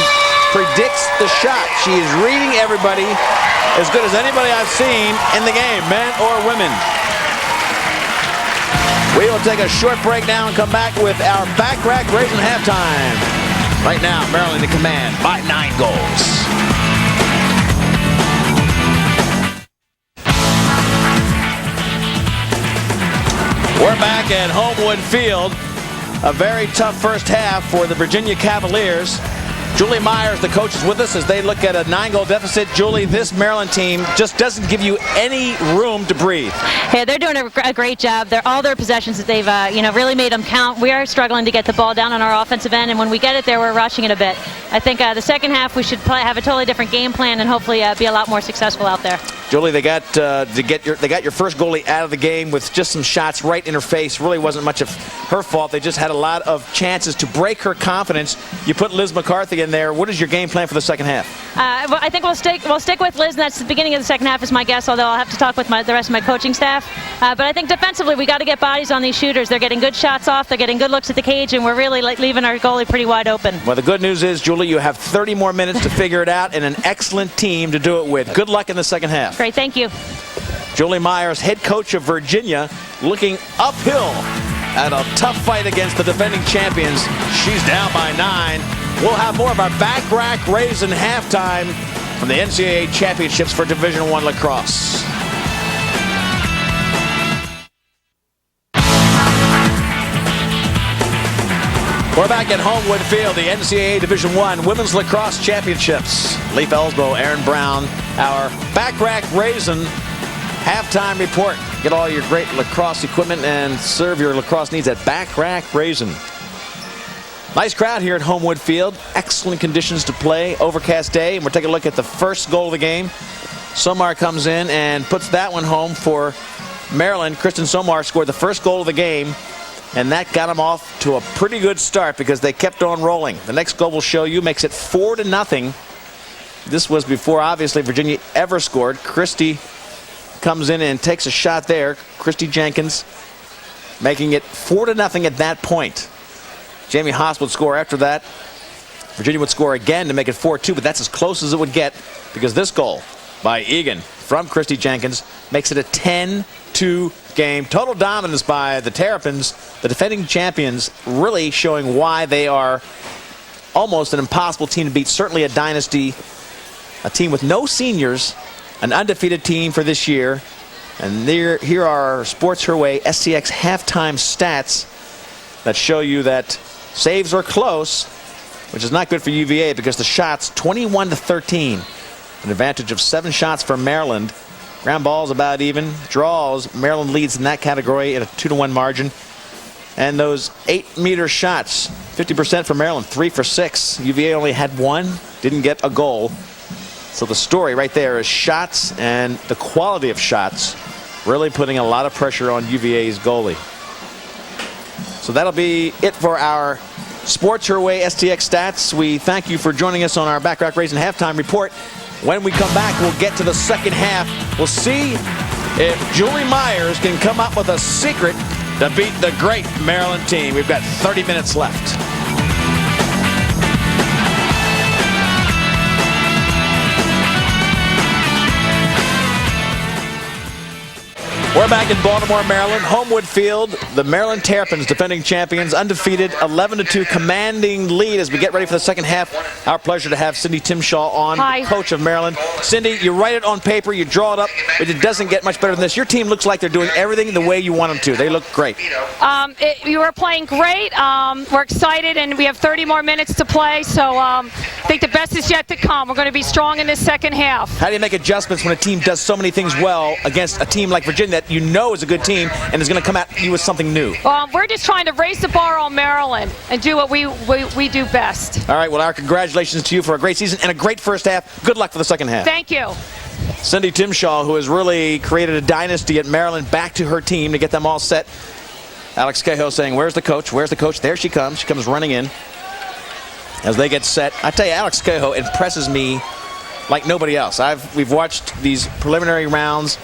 predicts the shot. She is reading everybody as good as anybody I've seen in the game, men or women. We will take a short break now and come back with our back rack raising halftime. Right now, Maryland in command by 9 goals. We're back at Homewood Field. A very tough first half for the Virginia Cavaliers. Julie Myers, the coach, is with us as they look at a 9-goal deficit. Julie, this Maryland team just doesn't give you any room to breathe. Yeah, they're doing a great job. All their possessions that they've really made them count. We are struggling to get the ball down on our offensive end, and when we get it there, we're rushing it a bit. I think the second half we should have a totally different game plan and hopefully be a lot more successful out there. Julie, they got your first goalie out of the game with just some shots right in her face. Really wasn't much of her fault. They just had a lot of chances to break her confidence. You put Liz McCarthy in there. What is your game plan for the second half? Well, I think we'll stick with Liz, and that's the beginning of the second half is my guess, although I'll have to talk with the rest of my coaching staff. But I think defensively we got to get bodies on these shooters. They're getting good shots off. They're getting good looks at the cage, and we're really leaving our goalie pretty wide open. Well, the good news is, Julie, you have 30 more minutes to figure it out and an excellent team to do it with. Good luck in the second half. Great, thank you. Julie Myers, head coach of Virginia, looking uphill at a tough fight against the defending champions. She's down by 9. We'll have more of our back rack raising halftime from the NCAA championships for Division I lacrosse. We're back at Homewood Field, the NCAA Division I Women's Lacrosse Championships. Leif Ellsbow, Aaron Brown, our back rack raising halftime report. Get all your great lacrosse equipment and serve your lacrosse needs at Back Rack Raisin. Nice crowd here at Homewood Field. Excellent conditions to play. Overcast day, and we're taking a look at the first goal of the game. Somar comes in and puts that one home for Maryland. Kristen Somar scored the first goal of the game, and that got them off to a pretty good start because they kept on rolling. The next goal we'll show you makes it 4-0. This was before, obviously, Virginia ever scored. Christy comes in and takes a shot there. Christy Jenkins making it 4-0 at that point. Jamie Haas would score after that. Virginia would score again to make it 4-2, but that's as close as it would get because this goal by Egan from Christy Jenkins makes it a 10-2 game. Total dominance by the Terrapins, the defending champions, really showing why they are almost an impossible team to beat. Certainly a dynasty, a team with no seniors an undefeated team for this year. And here are our Sports Her Way STX halftime stats that show you that saves are close, which is not good for UVA because the shots 21-13. An advantage of 7 shots for Maryland. Ground balls about even. Draws, Maryland leads in that category at a 2-1 margin. And those 8-meter shots, 50% for Maryland, 3 for 6. UVA only had 1, didn't get a goal. So the story right there is shots and the quality of shots really putting a lot of pressure on UVA's goalie. So that'll be it for our Sports Her Way STX stats. We thank you for joining us on our Backrack Raisin halftime report. When we come back, we'll get to the second half. We'll see if Julie Myers can come up with a secret to beat the great Maryland team. We've got 30 minutes left. We're back in Baltimore, Maryland. Homewood Field. The Maryland Terrapins, defending champions, undefeated, 11-2, commanding lead as we get ready for the second half. Our pleasure to have Cindy Timshaw on, Hi. coach of Maryland. Cindy, you write it on paper, you draw it up, but it doesn't get much better than this. Your team looks like they're doing everything the way you want them to. They look great. You were playing great. We're excited, and we have 30 more minutes to play, so I think the best is yet to come. We're going to be strong in this second half. How do you make adjustments when a team does so many things well against a team like Virginia that you know is a good team and is going to come at you with something new? We're just trying to raise the bar on Maryland and do what we do best. All right, well, our congratulations to you for a great season and a great first half. Good luck for the second half. Thank you. Cindy Timshaw, who has really created a dynasty at Maryland, back to her team to get them all set. Alex Cahill saying, where's the coach? Where's the coach? There she comes. She comes running in as they get set. I tell you, Alex Cahill impresses me like nobody else. We've watched these preliminary rounds.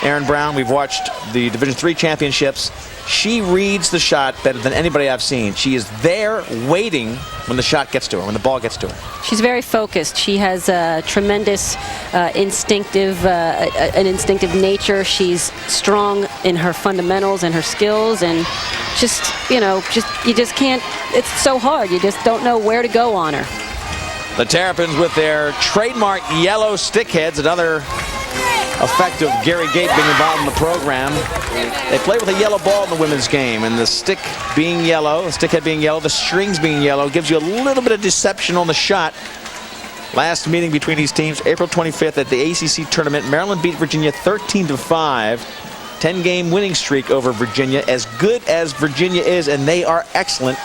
Aaron Brown, we've watched the Division III championships. She reads the shot better than anybody I've seen. She is there waiting when the shot gets to her, when the ball gets to her. She's very focused. She has a tremendous instinctive nature. She's strong in her fundamentals and her skills, and you just can't. It's so hard. You just don't know where to go on her. The Terrapins with their trademark yellow stick heads, another effect of Gary Gate being involved in the program. They play with a yellow ball in the women's game, and the stick being yellow, the stick head being yellow, the strings being yellow gives you a little bit of deception on the shot. Last meeting between these teams, April 25th at the ACC tournament. Maryland beat Virginia 13-5. 10-game winning streak over Virginia. As good as Virginia is, and they are excellent,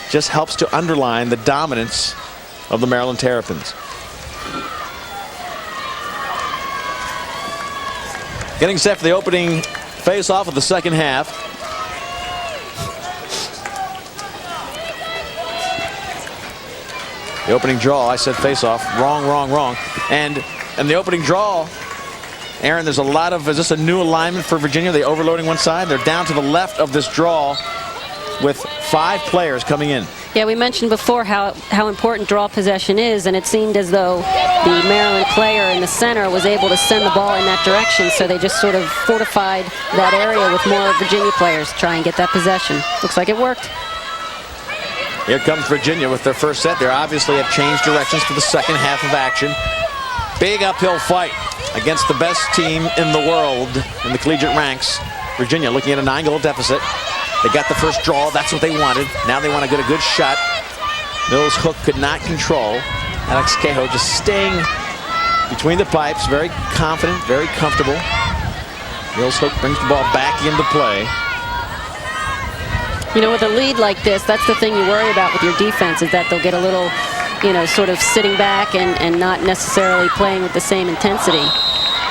just helps to underline the dominance of the Maryland Terrapins. Getting set for the opening face-off of the second half. The opening draw, I said face-off. Wrong. And the opening draw, Aaron, there's a lot of, is this a new alignment for Virginia? Are they overloading one side? They're down to the left of this draw with 5 players coming in. Yeah, we mentioned before how important draw possession is, and it seemed as though the Maryland player in the center was able to send the ball in that direction, so they just sort of fortified that area with more Virginia players to try and get that possession. Looks like it worked. Here comes Virginia with their first set. They obviously have changed directions for the second half of action. Big uphill fight against the best team in the world in the collegiate ranks. Virginia looking at a 9-goal deficit. They got the first draw. That's what they wanted. Now they want to get a good shot. Mills' hook could not control. Alex Cahill just staying between the pipes. Very confident, very comfortable. Mills' hook brings the ball back into play. You know, with a lead like this, that's the thing you worry about with your defense, is that they'll get a little, sort of sitting back and not necessarily playing with the same intensity.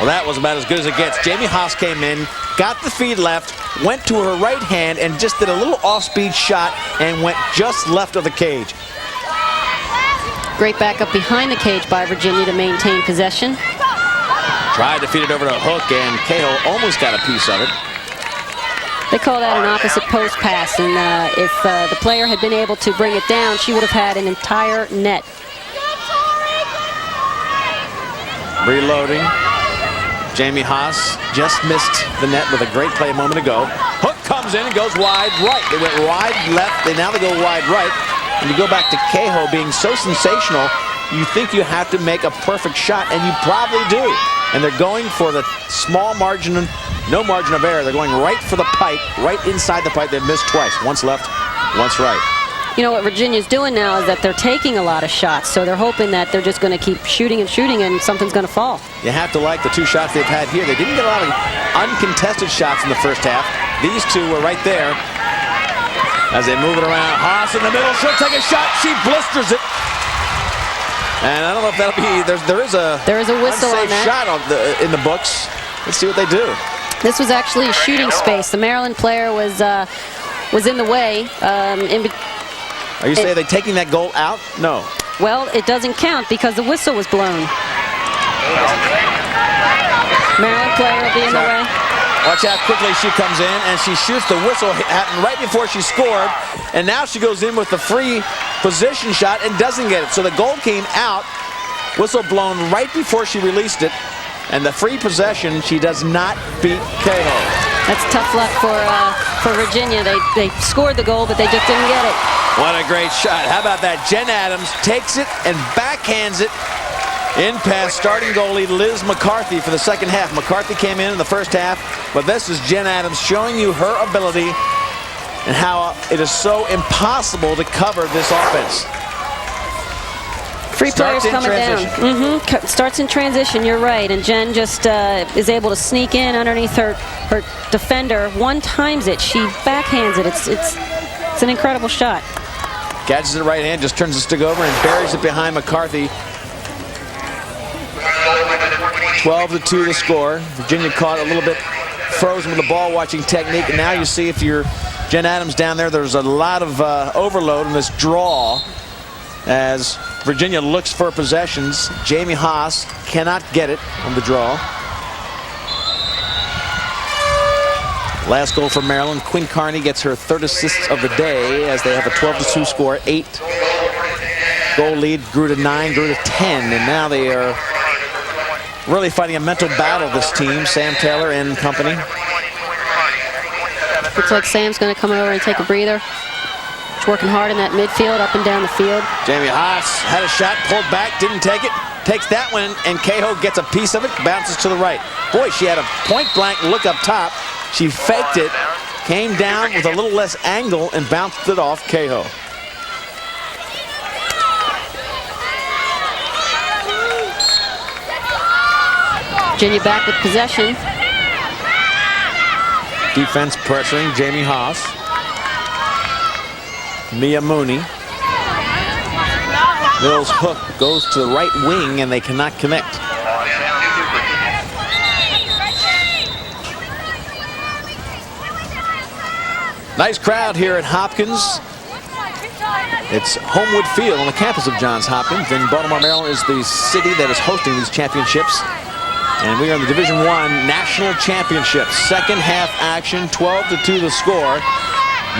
Well, that was about as good as it gets. Jamie Haas came in, got the feed left, went to her right hand, and just did a little off-speed shot and went just left of the cage. Great backup behind the cage by Virginia to maintain possession. Tried to feed it over to Hook, and Cahill almost got a piece of it. They call that an opposite post pass, and if the player had been able to bring it down, she would have had an entire net. Reloading. Jamie Haas just missed the net with a great play a moment ago. Hook comes in and goes wide right. They went wide left, and now they go wide right. And you go back to Cahill being so sensational, you think you have to make a perfect shot, and you probably do. and they're going for the small margin, no margin of error. They're going right for the pipe, right inside the pipe. They've missed twice, once left, once right. You know what Virginia's doing now is that they're taking a lot of shots, so they're hoping that they're just going to keep shooting and shooting and something's going to fall. You have to like the 2 shots they've had here. They didn't get a lot of uncontested shots in the first half. These 2 were right there as they move it around. Haas in the middle, she'll take a shot. She blisters it. And I don't know if that'll be, there is a whistle on that. Shot in the books. Let's see what they do. This was actually a shooting space. The Maryland player was in the way. Are you saying they're taking that goal out? No. Well, it doesn't count because the whistle was blown. Maryland player will be in the way. Watch how quickly she comes in, and she shoots. The whistle happened right before she scored, and now she goes in with the free position shot and doesn't get it. So the goal came out, whistle blown right before she released it, and the free possession, she does not beat Cahill. That's tough luck for Virginia. They scored the goal, but they just didn't get it. What a great shot. How about that? Jen Adams takes it and backhands it in past starting goalie Liz McCarthy for the second half. McCarthy came in the first half, but this is Jen Adams showing you her ability and how it is so impossible to cover this offense. Free players coming down. Starts in transition, you're right. And Jen just is able to sneak in underneath her defender. One times it, she backhands it. It's an incredible shot. Catches it right hand, just turns the stick over and buries it behind McCarthy. 12-2 the score. Virginia caught a little bit frozen with the ball watching technique. And now you see if you're Jen Adams down there, there's a lot of overload in this draw as Virginia looks for possessions. Jamie Haas cannot get it on the draw. Last goal for Maryland. Quinn Carney gets her 3rd assist of the day as they have a 12-2 score. 8-goal lead grew to 9, grew to 10, and now they are really fighting a mental battle, this team, Sam Taylor and company. Looks like Sam's going to come over and take a breather. She's working hard in that midfield, up and down the field. Jamie Haas had a shot, pulled back, didn't take it. Takes that one, and Cahill gets a piece of it, bounces to the right. Boy, she had a point-blank look up top. She faked it, came down with a little less angle, and bounced it off Cahill. Virginia back with possession. Defense pressuring Jamie Haas. Mia Mooney. Mills' hook goes to the right wing, and they cannot connect. Nice crowd here at Hopkins. It's Homewood Field on the campus of Johns Hopkins, and Baltimore, Maryland is the city that is hosting these championships. And we are in the Division I National Championship. Second half action, 12-2 the score.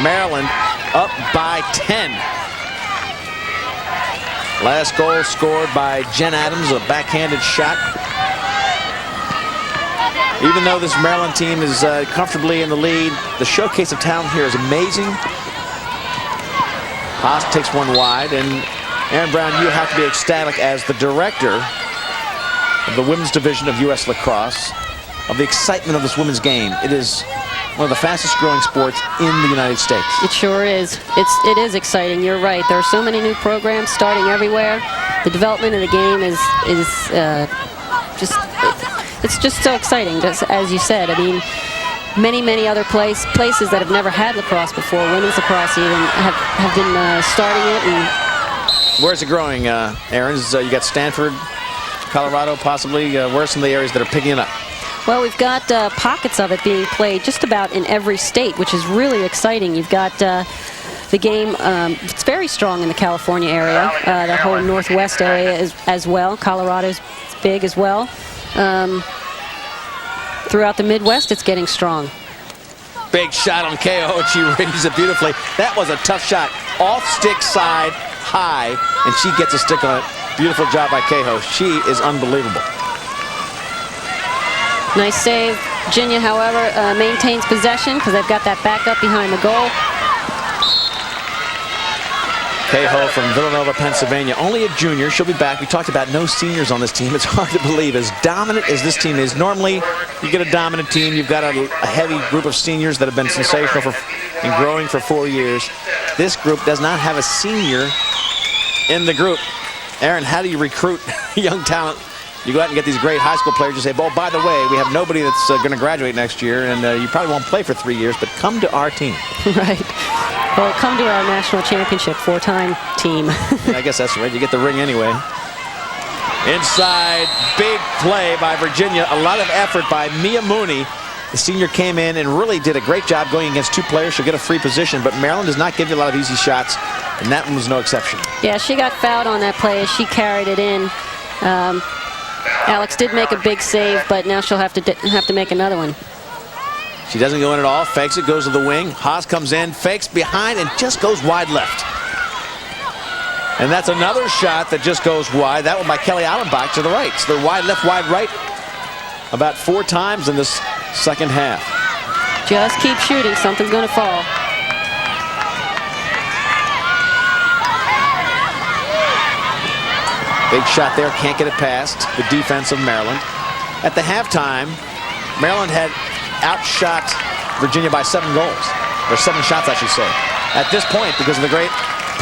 Maryland up by 10. Last goal scored by Jen Adams, a backhanded shot. Even though this Maryland team is comfortably in the lead, the showcase of talent here is amazing. Haas takes one wide, and Aaron Brown, you have to be ecstatic as the director of the women's division of U.S. Lacrosse, of the excitement of this women's game. It is one of the fastest growing sports in the United States. It sure is. It is exciting. You're right. There are so many new programs starting everywhere. The development of the game is just so exciting. Just as you said, I mean, many other places that have never had lacrosse before, women's lacrosse even, have been starting it. And where's it growing, Aaron? You got Stanford, Colorado, possibly. Where are some of the areas that are picking it up? Well, we've got pockets of it being played just about in every state, which is really exciting. You've got the game, it's very strong in the California area, that whole Northwest area as well. Colorado's big as well. Throughout the Midwest, it's getting strong. Big shot on KO, and she raises it beautifully. That was a tough shot. Off stick side, high, and she gets a stick on it. Beautiful job by Cahill. She is unbelievable. Nice save. Virginia, however, maintains possession because they've got that back up behind the goal. Cahill from Villanova, Pennsylvania, only a junior. She'll be back. We talked about no seniors on this team. It's hard to believe as dominant as this team is. Normally, you get a dominant team. You've got a heavy group of seniors that have been sensational and growing for 4 years. This group does not have a senior in the group. Aaron, how do you recruit young talent? You go out and get these great high school players. You say, oh, by the way, we have nobody that's going to graduate next year, and you probably won't play for 3 years, but come to our team. Right. Well, come to our national championship, 4-time team. Yeah, I guess that's right. You get the ring anyway. Inside, big play by Virginia. A lot of effort by Mia Mooney. The senior came in and really did a great job going against 2 players. She'll get a free position, but Maryland does not give you a lot of easy shots, and that one was no exception. Yeah, she got fouled on that play as she carried it in. Alex did make a big save, but now she'll have to make another one. She doesn't go in at all, fakes it, goes to the wing. Haas comes in, fakes behind, and just goes wide left. And that's another shot that just goes wide. That one by Kelly Allenbach to the right. So they're wide left, wide right about 4 times in this second half. Just keep shooting, something's going to fall. Big shot there, can't get it past the defense of Maryland. At the halftime, Maryland had outshot Virginia by 7 goals, or 7 shots, I should say. At this point, because of the great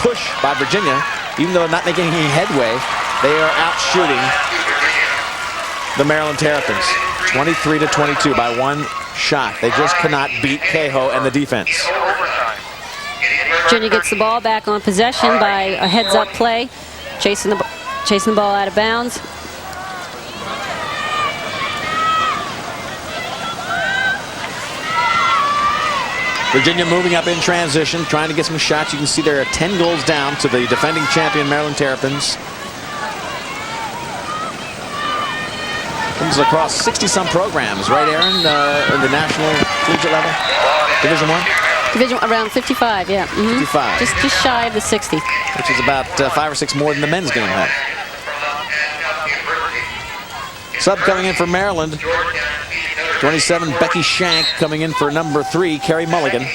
push by Virginia, even though they're not making any headway, they are out shooting the Maryland Terrapins 23-22 by 1 shot. They just cannot beat Cahill and the defense. Virginia gets the ball back on possession by a heads-up play, chasing the ball out of bounds. Virginia moving up in transition, trying to get some shots. You can see there are 10 goals down to the defending champion Maryland Terrapins. Comes across 60-some programs, right, Aaron, in the national collegiate level? Division I? Division around 55, yeah. 55. Just shy of the 60. Which is about 5 or 6 more than the men's game had. Sub coming in for Maryland. 27, Becky Shank coming in for number 3, Carrie Mulligan.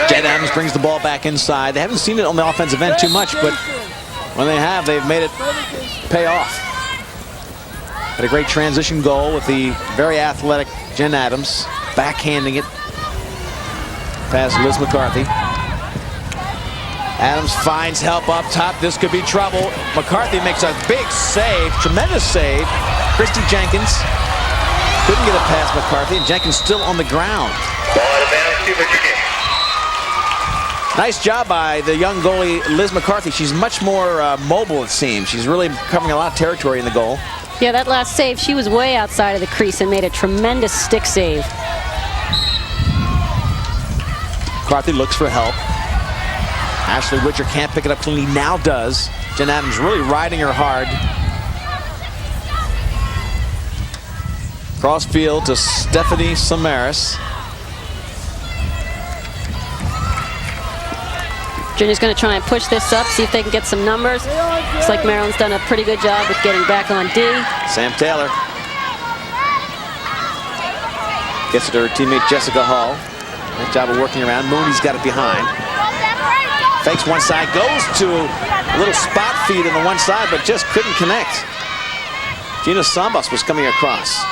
Jen Adams brings the ball back inside. They haven't seen it on the offensive end too much, but when they have, they've made it pay off. Had a great transition goal with the very athletic Jen Adams, backhanding it past Liz McCarthy. Adams finds help up top. This could be trouble. McCarthy makes a big save, tremendous save. Christy Jenkins couldn't get it past McCarthy, and Jenkins still on the ground. Nice job by the young goalie, Liz McCarthy. She's much more mobile, it seems. She's really covering a lot of territory in the goal. Yeah, that last save, she was way outside of the crease and made a tremendous stick save. McCarthy looks for help. Ashley Witcher can't pick it up cleanly, now does. Jen Adams really riding her hard. Cross field to Stephanie Samaras. Virginia's going to try and push this up, see if they can get some numbers. Looks like Maryland's done a pretty good job with getting back on D. Sam Taylor gets it to her teammate Jessica Hall. Nice job of working around. Mooney's got it behind. Fakes one side, goes to a little spot feed on the one side, but just couldn't connect. Gina Sambas was coming across.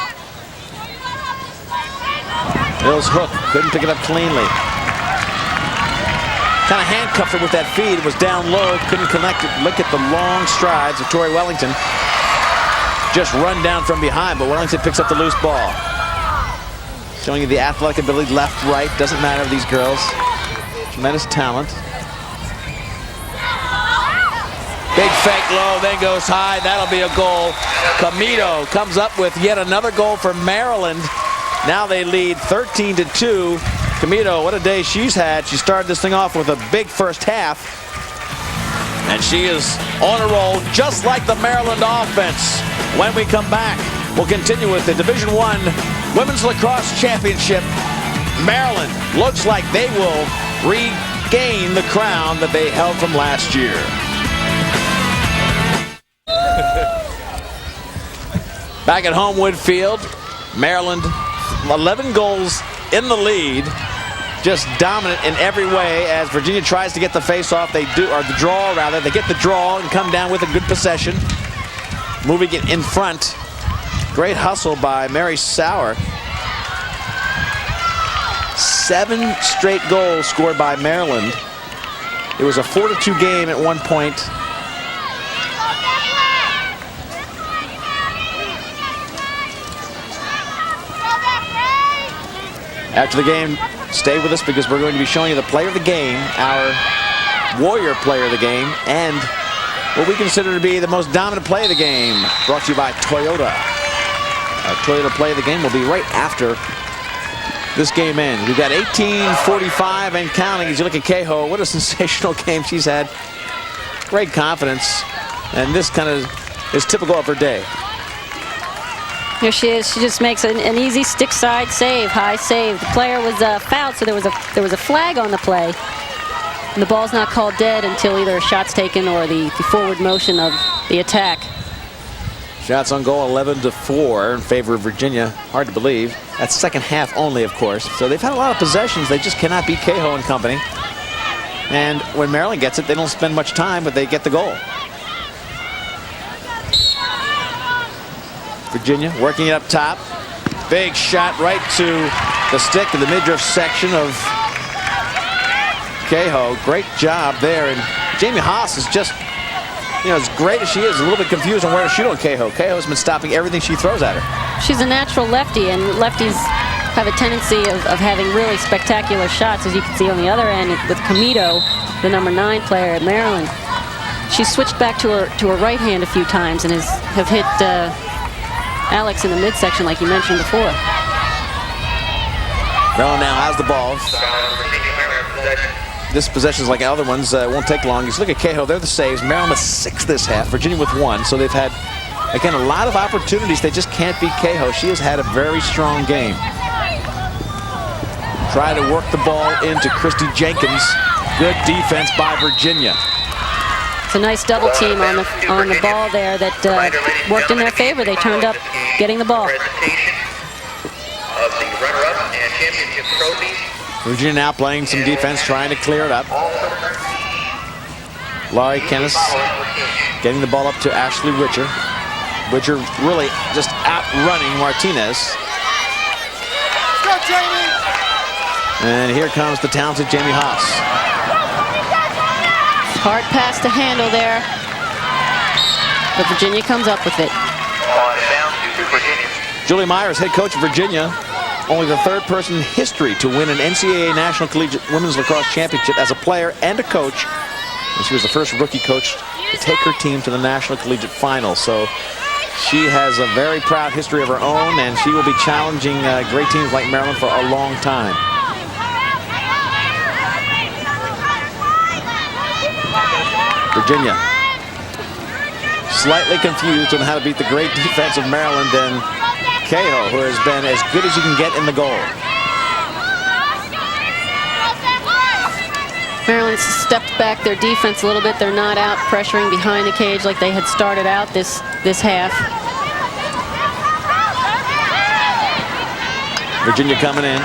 Mills hook, couldn't pick it up cleanly. Kind of handcuffed her with that feed. It was down low, couldn't connect it. Look at the long strides of Tori Wellington. Just run down from behind, but Wellington picks up the loose ball. Showing you the athletic ability, left, right, doesn't matter, these girls. Tremendous talent. Big fake low, then goes high. That'll be a goal. Camito comes up with yet another goal for Maryland. Now they lead 13-2. Camito, what a day she's had. She started this thing off with a big first half. And she is on a roll, just like the Maryland offense. When we come back, we'll continue with the Division I Women's Lacrosse Championship. Maryland looks like they will regain the crown that they held from last year. Back at Homewood Field, Maryland 11 goals in the lead, just dominant in every way as Virginia tries to get the face-off. They do, or the draw rather. They get the draw and come down with a good possession, moving it in front. Great hustle by Mary Sauer. 7 straight goals scored by Maryland. It was a 4-2 game at one point. After the game, stay with us because we're going to be showing you the player of the game, our Warrior player of the game, and what we consider to be the most dominant play of the game, brought to you by Toyota. Our Toyota play of the game will be right after this game ends. We've got 18:45 and counting as you look at Cahill. What a sensational game she's had. Great confidence, and this kind of is typical of her day. Here she is. She just makes an easy stick side save, high save. The player was fouled, so there was a flag on the play. And the ball's not called dead until either a shot's taken or the forward motion of the attack. Shots on goal 11-4 in favor of Virginia. Hard to believe. That's second half only, of course. So they've had a lot of possessions. They just cannot beat Cahill and company. And when Maryland gets it, they don't spend much time, but they get the goal. Virginia working it up top. Big shot right to the stick in the midriff section of Cahill. Great job there. And Jamie Haas is just, you know, as great as she is, a little bit confused on where to shoot on Cahill. Cahill's been stopping everything she throws at her. She's a natural lefty, and lefties have a tendency of having really spectacular shots, as you can see on the other end with Comito, the number 9 player at Maryland. She's switched back to her right hand a few times and have hit Alex in the midsection, like you mentioned before. Maryland now has the ball. This possession is like other ones. Won't take long. Just look at Cahill. They're the saves. Maryland with 6 this half. Virginia with 1. So they've had, again, a lot of opportunities. They just can't beat Cahill. She has had a very strong game. Try to work the ball into Christy Jenkins. Good defense by Virginia. It's a nice double team on the ball there that worked in their favor. They turned up getting the ball. Virginia now playing some defense, trying to clear it up. Laurie Kennis getting the ball up to Ashley Witcher. Witcher really just outrunning Martinez. Go, Jamie! And here comes the talented Jamie Haas. Hard pass to handle there, but Virginia comes up with it. Julie Myers, head coach of Virginia, only the 3rd person in history to win an NCAA National Collegiate Women's Lacrosse Championship as a player and a coach. And she was the first rookie coach to take her team to the National Collegiate Final. So she has a very proud history of her own, and she will be challenging great teams like Maryland for a long time. Virginia slightly confused on how to beat the great defense of Maryland and Cahill, who has been as good as you can get in the goal. Maryland stepped back their defense a little bit. They're not out pressuring behind the cage like they had started out this half. Virginia coming in.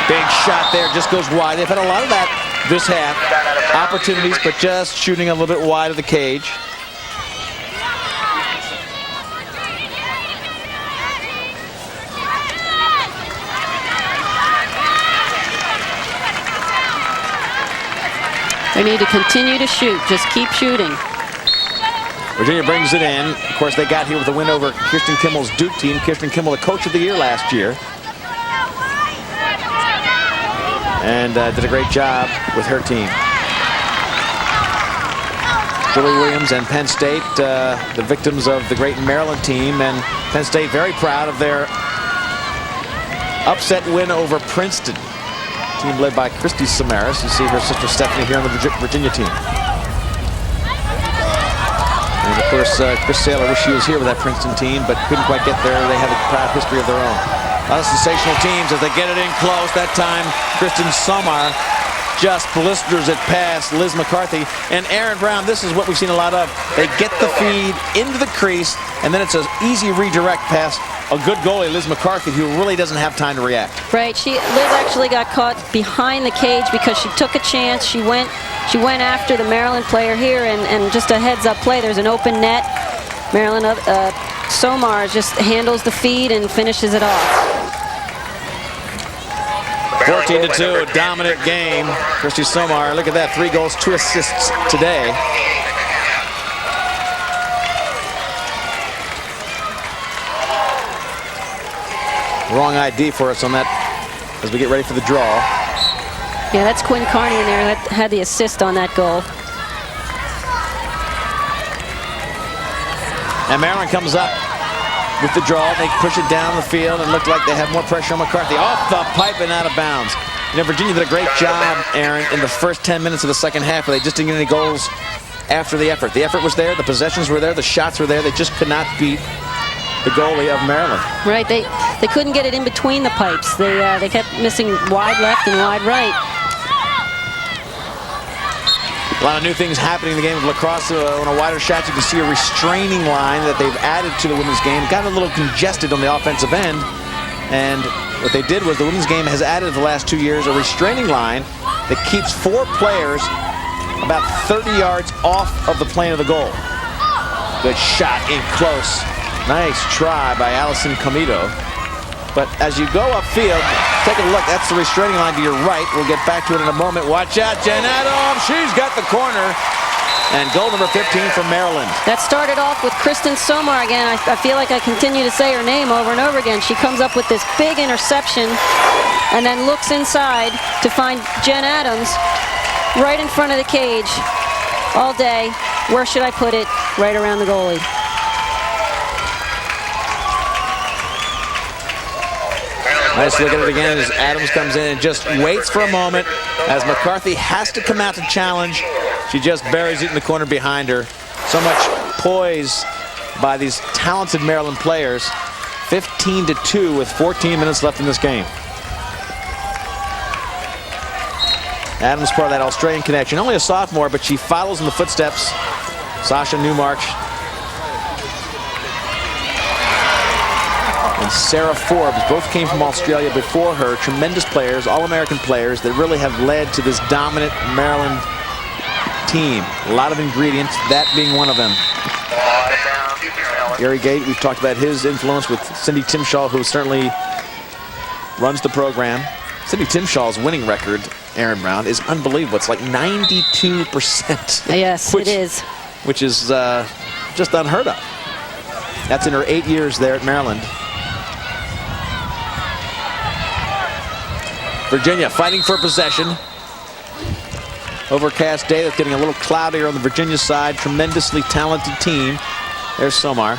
Big shot there, just goes wide. They've had a lot of that this half. Opportunities, but just shooting a little bit wide of the cage. They need to continue to shoot. Just keep shooting. Virginia brings it in. Of course, they got here with a win over Kirsten Kimmel's Duke team. Kirsten Kimmel, the coach of the year last year. And did a great job with her team. Julie Williams and Penn State, the victims of the great Maryland team. And Penn State very proud of their upset win over Princeton. Team led by Christy Samaras. You see her sister Stephanie here on the Virginia team. And of course, Chris Saylor wished she was here with that Princeton team, but couldn't quite get there. They have a proud history of their own. lot of sensational teams as they get it in close. That time, Kristen Somar just blisters it past Liz McCarthy. And Aaron Brown, this is what we've seen a lot of. They get the feed into the crease, and then it's an easy redirect pass. A good goalie, Liz McCarthy, who really doesn't have time to react. Right. Liz actually got caught behind the cage because she took a chance. She went after the Maryland player here, and just a heads-up play. There's an open net. Maryland Somar just handles the feed and finishes it off. 14-2, a dominant game. Christy Somar, look at that, 3 goals, 2 assists today. Wrong ID for us on that as we get ready for the draw. Yeah, that's Quinn Carney in there that had the assist on that goal. And Maryland comes up with the draw. They push it down the field and look like they have more pressure on McCarthy. Off the pipe and out of bounds. You know, Virginia did a great job, Aaron, in the first 10 minutes of the second half, where they just didn't get any goals after the effort. The effort was there, the possessions were there, the shots were there. They just could not beat the goalie of Maryland. Right, they couldn't get it in between the pipes. They kept missing wide left and wide right. A lot of new things happening in the game of lacrosse. On a wider shot, you can see a restraining line that they've added to the women's game. Got a little congested on the offensive end. And what they did was the women's game has added the last 2 years a restraining line that keeps 4 players about 30 yards off of the plane of the goal. Good shot in close. Nice try by Allison Comido. But as you go upfield, take a look. That's the restraining line to your right. We'll get back to it in a moment. Watch out, Jen Adams. She's got the corner. And goal number 15 for Maryland. That started off with Kristen Somar again. I feel like I continue to say her name over and over again. She comes up with this big interception and then looks inside to find Jen Adams right in front of the cage all day. Where should I put it? Right around the goalie. Nice look at it again as Adams comes in and just waits for a moment as McCarthy has to come out to challenge. She just buries it in the corner behind her. So much poise by these talented Maryland players. 15-2 with 14 minutes left in this game. Adams part of that Australian connection. Only a sophomore, but she follows in the footsteps. Sasha Newmarch and Sarah Forbes both came from Australia before her. Tremendous players, All-American players that really have led to this dominant Maryland team. A lot of ingredients, that being one of them. Gary Gate, we've talked about his influence with Cindy Timshaw, who certainly runs the program. Cindy Timshaw's winning record, Aaron Brown, is unbelievable. It's like 92%. Yes, it is. Which is just unheard of. That's in her 8 years there at Maryland. Virginia fighting for possession. Overcast day that's getting a little cloudier on the Virginia side. Tremendously talented team. There's Somar.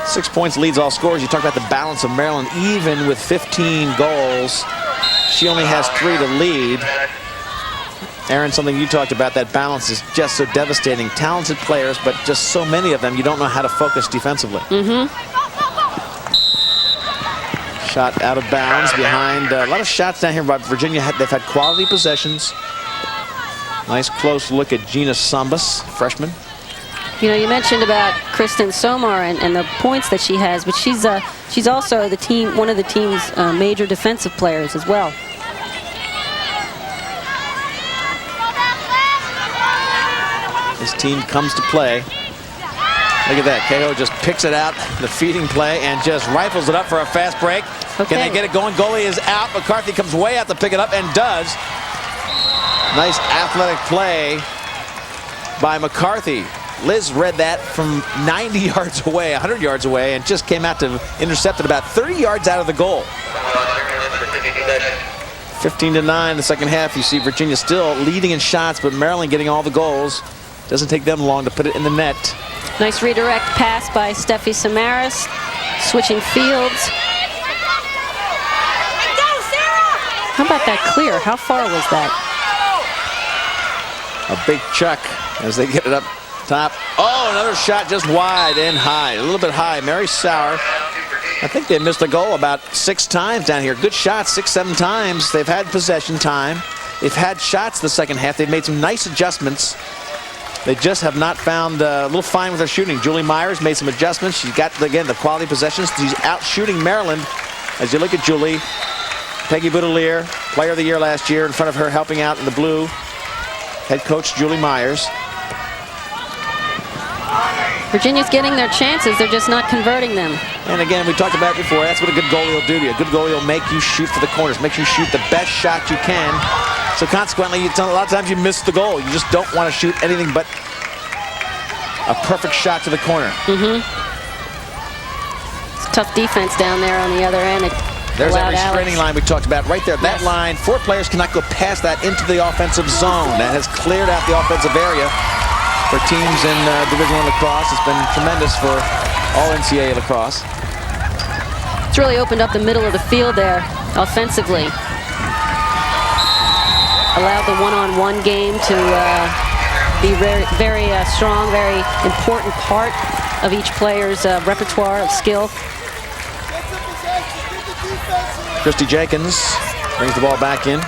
6 points leads all scorers. You talk about the balance of Maryland. Even with 15 goals, she only has 3 to lead. Aaron, something you talked about, that balance is just so devastating. Talented players, but just so many of them, you don't know how to focus defensively. Shot out of bounds behind. A lot of shots down here by Virginia. They've had quality possessions. Nice close look at Gina Sambas, freshman. You know, you mentioned about Kristen Somar and the points that she has, but she's also one of the team's major defensive players as well. This team comes to play. Look at that. Cahill just picks it out, the feeding play, and just rifles it up for a fast break. Okay. Can they get it going? Goalie is out. McCarthy comes way out to pick it up and does. Nice athletic play by McCarthy. Liz read that from 90 yards away, 100 yards away, and just came out to intercept it about 30 yards out of the goal. 15-9 in the second half. You see Virginia still leading in shots, but Maryland getting all the goals. Doesn't take them long to put it in the net. Nice redirect pass by Steffi Samaras, switching fields. How about that clear? How far was that? A big chuck as they get it up top. Oh, another shot just wide and high. A little bit high. Mary Sauer I think they missed the goal about 6 times down here. Good shots, 6, 7 times. They've had possession time. They've had shots the second half. They've made some nice adjustments. They just have not found a little fine with their shooting. Julie Myers made some adjustments. She's got, again, the quality possessions. She's out shooting Maryland. As you look at Julie, Peggy Boudelier, player of the year last year, in front of her helping out in the blue. Head coach Julie Myers. Virginia's getting their chances. They're just not converting them. And again, we talked about it before. That's what a good goalie will do to you. A good goalie will make you shoot for the corners, makes you shoot the best shot you can. So consequently, a lot of times you miss the goal. You just don't want to shoot anything but a perfect shot to the corner. It's tough defense down there on the other end. There's that restraining line we talked about right there. That line, 4 players cannot go past that into the offensive zone. That has cleared out the offensive area for teams in Division I lacrosse. It's been tremendous for all NCAA lacrosse. It's really opened up the middle of the field there offensively. Allowed the one-on-one game to be very strong, very important part of each player's repertoire of skill. Christy Jenkins brings the ball back in.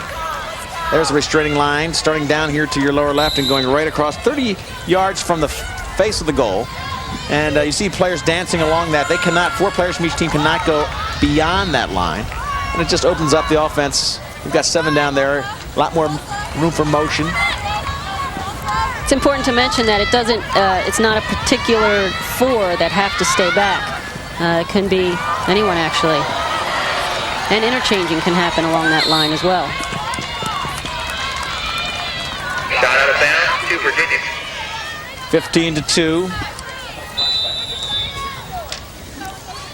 There's the restraining line, starting down here to your lower left and going right across 30 yards from the face of the goal. And you see players dancing along that. They cannot, 4 players from each team cannot go beyond that line. And it just opens up the offense. We've got 7 down there, a lot more room for motion. It's important to mention that it doesn't, it's not a particular 4 that have to stay back. It can be anyone actually. And interchanging can happen along that line as well. Shot out of bounds to Virginia. 15-2.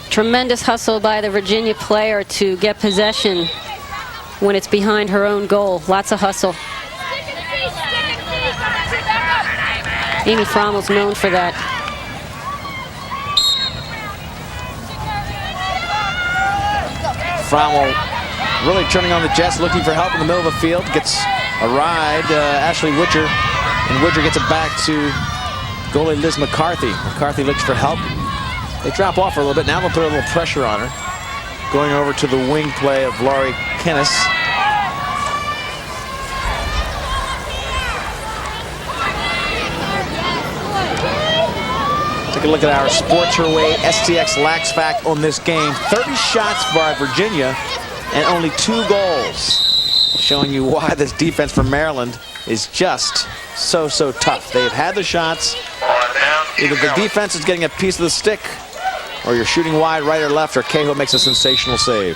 Tremendous hustle by the Virginia player to get possession when it's behind her own goal. Lots of hustle. Amy Frommel's known for that. Frommel really turning on the jets, looking for help in the middle of the field. Gets a ride, Ashley Witcher, and Witcher gets it back to goalie Liz McCarthy. McCarthy looks for help. They drop off a little bit. Now they'll put a little pressure on her. Going over to the wing play of Laurie Kennis. Take a look at our Sports Her Way STX Lax Fact on this game. 30 shots by Virginia and only 2 goals. Showing you why this defense for Maryland is just so tough. They've had the shots. Either the defense is getting a piece of the stick or you're shooting wide right or left, or Cahill makes a sensational save.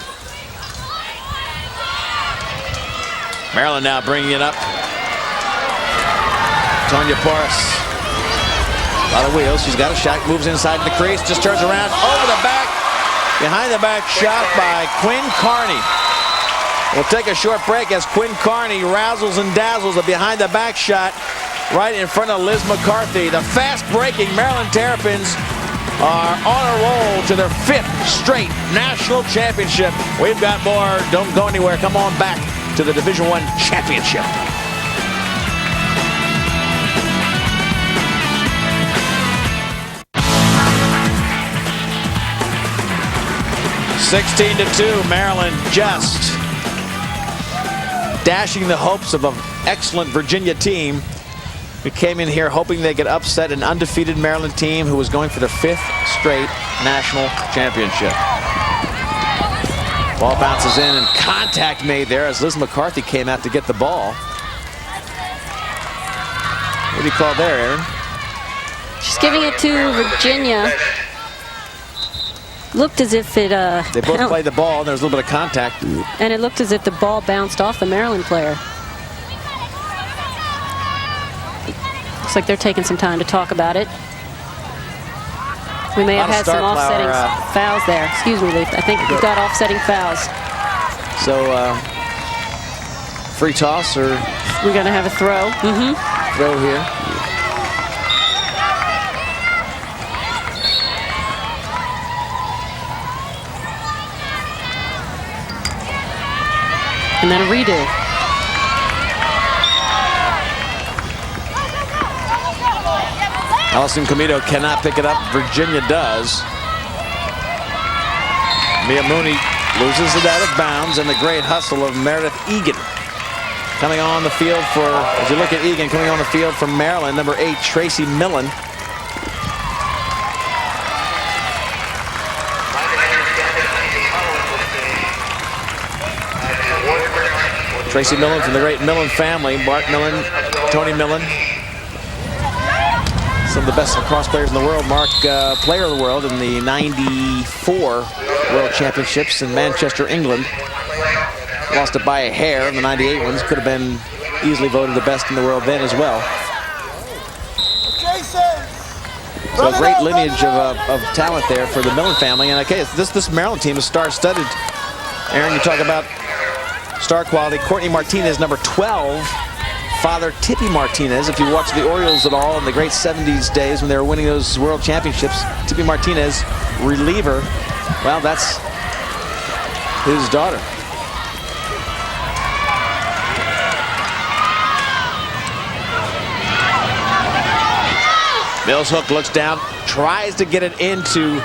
Maryland now bringing it up. Tonya Porras. A lot of wheels. She's got a shot. Moves inside the crease. Just turns around. Over the back. Behind the back shot by Quinn Carney. We'll take a short break as Quinn Carney razzles and dazzles a behind the back shot right in front of Liz McCarthy. The fast-breaking Maryland Terrapins are on a roll to their 5th straight national championship. We've got more. Don't go anywhere. Come on back to the Division I championship. (16-2), Maryland just dashing the hopes of an excellent Virginia team. We came in here hoping they could upset an undefeated Maryland team who was going for their 5th straight national championship. Ball bounces in and contact made there as Liz McCarthy came out to get the ball. What do you call there, Aaron? She's giving it to Virginia. Looked as if it they both played the ball and there was a little bit of contact. And it looked as if the ball bounced off the Maryland player. Looks like they're taking some time to talk about it. We may have had some offsetting fouls there. Excuse me, Leif. I think we've got offsetting fouls. So, free toss or? We're going to have a throw. Throw here. And then a redo. Allison Comito cannot pick it up. Virginia does. Mia Mooney loses it out of bounds, and the great hustle of Meredith Egan coming on the field for, as you look at Egan coming on the field from Maryland, number 8, Tracy Millen. Tracy Millen from the great Millen family, Bart Millen, Tony Millen. Some of the best lacrosse players in the world. Mark, player of the world in the '94 World Championships in Manchester, England. Lost it by a hair in the '98 ones. Could have been easily voted the best in the world then as well. So a great lineage of talent there for the Millen family. And okay, this Maryland team is star-studded. Aaron, you talk about star quality. Courtney Martinez, number 12. Father Tippy Martinez, if you watch the Orioles at all in the great 70s days when they were winning those world championships, Tippy Martinez, reliever, well, that's his daughter. Mills Hook looks down, tries to get it into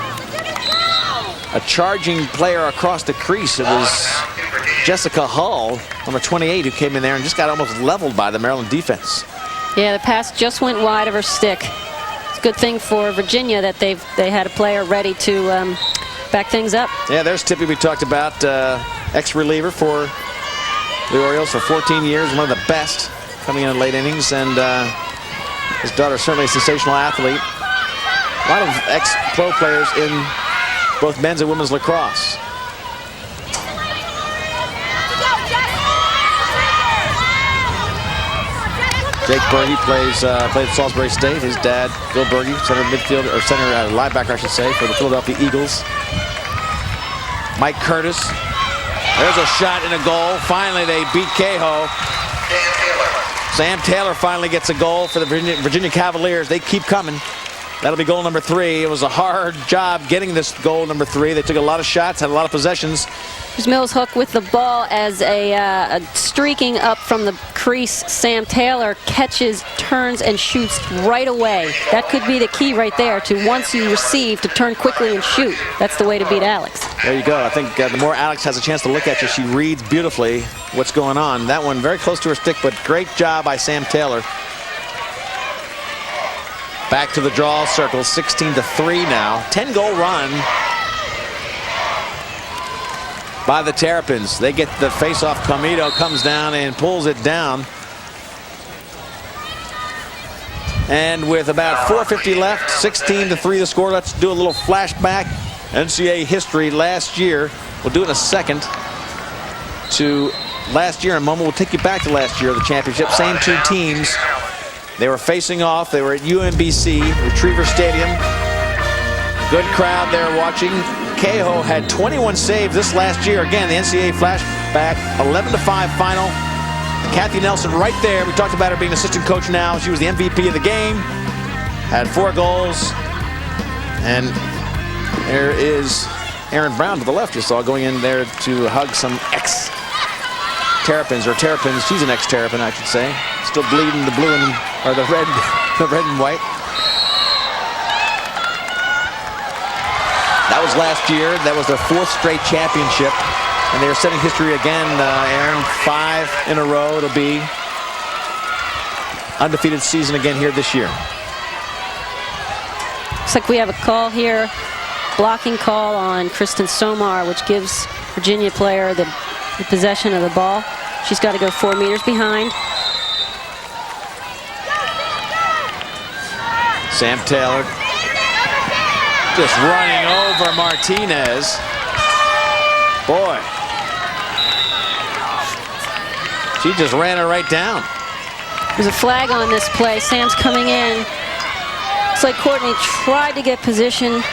a charging player across the crease. It was Jessica Hull, number 28, who came in there and just got almost leveled by the Maryland defense. Yeah, the pass just went wide of her stick. It's a good thing for Virginia that they had a player ready to back things up. Yeah, there's Tippy we talked about, ex-reliever for the Orioles for 14 years, one of the best coming in late innings, and his daughter certainly a sensational athlete. A lot of ex-pro players in both men's and women's lacrosse. Jake Berge played at Salisbury State. His dad, Bill Berge, center midfield, or center linebacker, I should say, for the Philadelphia Eagles. Mike Curtis. There's a shot and a goal. Finally, they beat Cahill. Sam Taylor finally gets a goal for the Virginia Cavaliers. They keep coming. That'll be goal number 3. It was a hard job getting this goal number 3. They took a lot of shots, had a lot of possessions. Here's Mills Hook with the ball as a streaking up from the crease. Sam Taylor catches, turns, and shoots right away. That could be the key right there, to once you receive, to turn quickly and shoot. That's the way to beat Alex. There you go. I think the more Alex has a chance to look at you, she reads beautifully what's going on. That one very close to her stick, but great job by Sam Taylor. Back to the draw circle, 16-3 now. 10-goal run by the Terrapins. They get the face-off. Comito comes down and pulls it down. And with about 4:50 left, 16-3 the score. Let's do a little flashback. NCAA history last year. We'll do it in a second. To last year in a moment. We'll take you back to last year, the championship. Same two teams. They were facing off. They were at UMBC, Retriever Stadium. Good crowd there watching. Cahill had 21 saves this last year. Again, the NCAA flashback, 11-5 final. Kathy Nelson right there. We talked about her being assistant coach now. She was the MVP of the game. Had 4 goals. And there is Aaron Brown to the left, you saw, going in there to hug some ex-Terrapins, or Terrapins. She's an ex-Terrapin, I should say. Still bleeding the blue and, or the red and white. That was last year. That was their 4th straight championship. And they are setting history again, Aaron. 5 in a row. It'll be undefeated season again here this year. Looks like we have a call here. Blocking call on Kristen Somar, which gives Virginia player the possession of the ball. She's got to go 4 meters behind. Sam Taylor just running over Martinez. Boy. She just ran her right down. There's a flag on this play. Sam's coming in. Looks like Courtney tried to get position,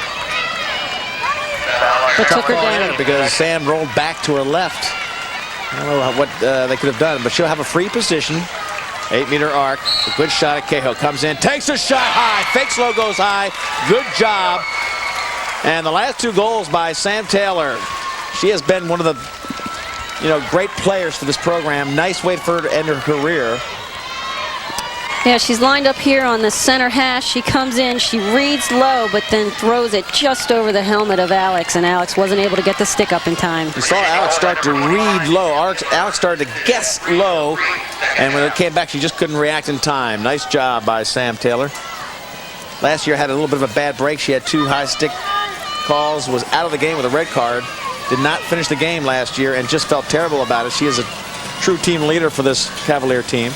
but took her down. Because Sam rolled back to her left. I don't know what they could have done, but she'll have a free position. 8-meter arc. A good shot at Cahill. Comes in, takes a shot high. Fake slow goes high. Good job. And the last 2 goals by Sam Taylor. She has been one of the, great players for this program. Nice way for her to end her career. Yeah, she's lined up here on the center hash. She comes in, she reads low, but then throws it just over the helmet of Alex, and Alex wasn't able to get the stick up in time. You saw Alex start to read low. Alex started to guess low, and when it came back, she just couldn't react in time. Nice job by Sam Taylor. Last year had a little bit of a bad break. She had 2 high stick calls, was out of the game with a red card, did not finish the game last year, and just felt terrible about it. She is a true team leader for this Cavalier team.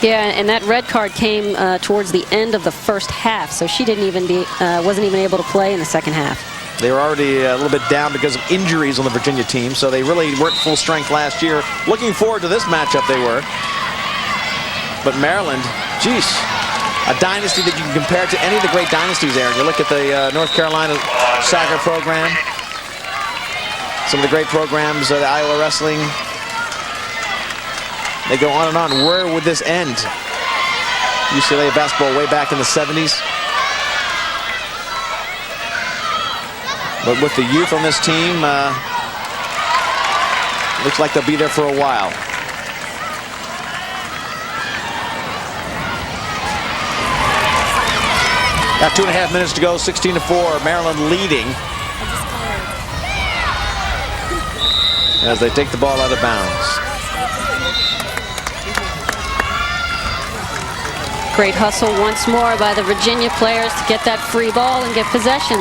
Yeah, and that red card came towards the end of the first half, so she wasn't even able to play in the second half. They were already a little bit down because of injuries on the Virginia team, so they really weren't full strength last year. Looking forward to this matchup, they were. But Maryland, geez, a dynasty that you can compare to any of the great dynasties, Aaron. You look at the North Carolina soccer program, some of the great programs, the Iowa wrestling. They go on and on. Where would this end? UCLA basketball way back in the 70s. But with the youth on this team, looks like they'll be there for a while. Got 2.5 minutes to go, 16-4. Maryland leading as they take the ball out of bounds. Great hustle once more by the Virginia players to get that free ball and get possession.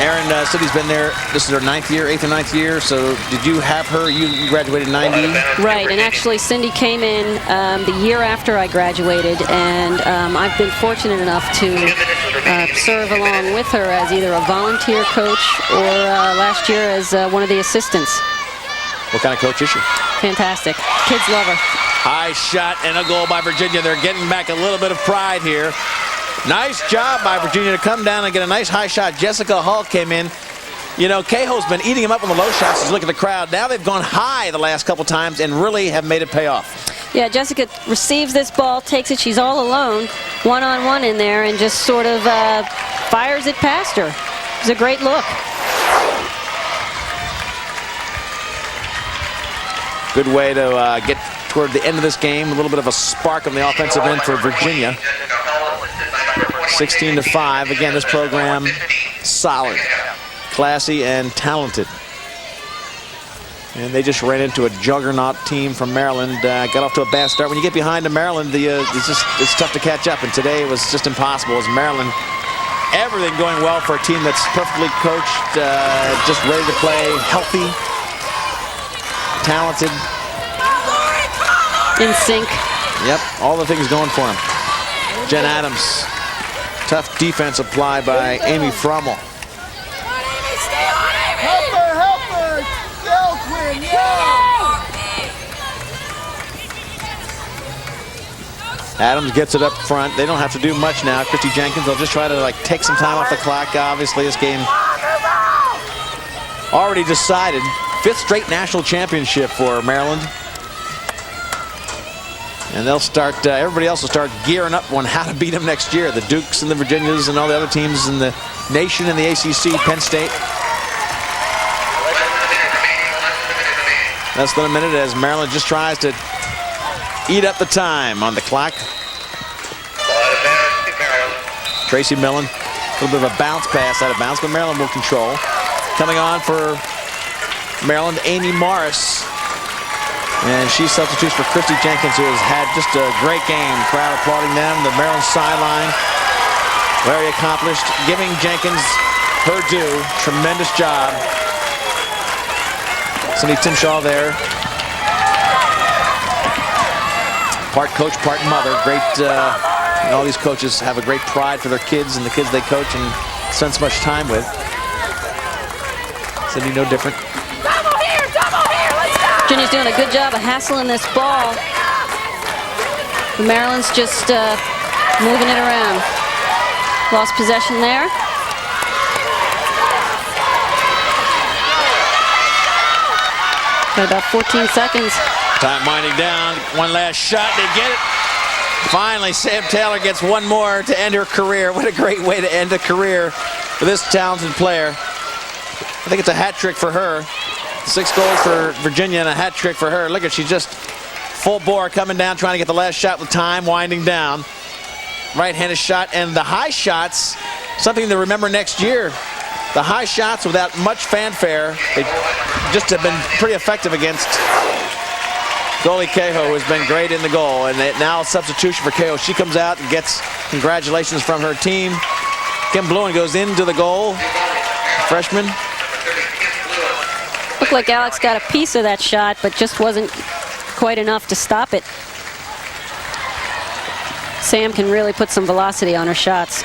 Aaron City's been there. This is her 9th year, 8th or 9th year. So did you have her? You graduated in 90? Right, and actually Cindy came in the year after I graduated, and I've been fortunate enough to serve along with her as either a volunteer coach or last year as one of the assistants. What kind of coach is she? Fantastic. Kids love her. High shot and a goal by Virginia. They're getting back a little bit of pride here. Nice job by Virginia to come down and get a nice high shot. Jessica Hall came in. You know, Cahill's been eating them up on the low shots. Just look at the crowd. Now they've gone high the last couple times and really have made it pay off. Yeah, Jessica receives this ball, takes it. She's all alone, one-on-one in there, and just sort of fires it past her. It was a great look. Good way to get toward the end of this game. A little bit of a spark on the offensive end for Virginia. 16-5. Again, this program solid, classy, and talented. And they just ran into a juggernaut team from Maryland. Got off to a bad start. When you get behind to Maryland, it's tough to catch up. And today it was just impossible. As Maryland, everything going well for a team that's perfectly coached, just ready to play, healthy, talented. In sync. Yep, all the things going for him. Jen Adams. Tough defense applied by Amy Frummel. Help her! Yell, Quinn, yell! Adams gets it up front. They don't have to do much now. Christy Jenkins, they'll just try to take some time off the clock. Obviously, this game already decided. 5th straight national championship for Maryland. And they'll start, everybody else will start gearing up on how to beat them next year. The Dukes and the Virginias and all the other teams in the nation and the ACC, Penn State. Less than a minute as Maryland just tries to eat up the time on the clock. Tracy Millen, a little bit of a bounce pass out of bounds, but Maryland will control. Coming on for Maryland, Amy Morris. And she substitutes for Christy Jenkins, who has had just a great game. Crowd applauding them. The Maryland sideline, very accomplished. Giving Jenkins her due. Tremendous job. Cindy Timshaw there. Part coach, part mother. Great, all these coaches have a great pride for their kids and the kids they coach and spend so much time with. Cindy, no different. Virginia's doing a good job of hassling this ball. Maryland's just moving it around. Lost possession there. Got about 14 seconds. Time winding down. One last shot. They get it. Finally, Sam Taylor gets one more to end her career. What a great way to end a career for this talented player. I think it's a hat trick for her. 6 goals for Virginia and a hat trick for her. Look at, she just full bore coming down, trying to get the last shot with time winding down. Right-handed shot, and the high shots, something to remember next year. The high shots without much fanfare, they just have been pretty effective against goalie Cahill, who has been great in the goal. And now a substitution for Cahill. She comes out and gets congratulations from her team. Kim Bluen goes into the goal, freshman. Looked like Alex got a piece of that shot, but just wasn't quite enough to stop it. Sam can really put some velocity on her shots.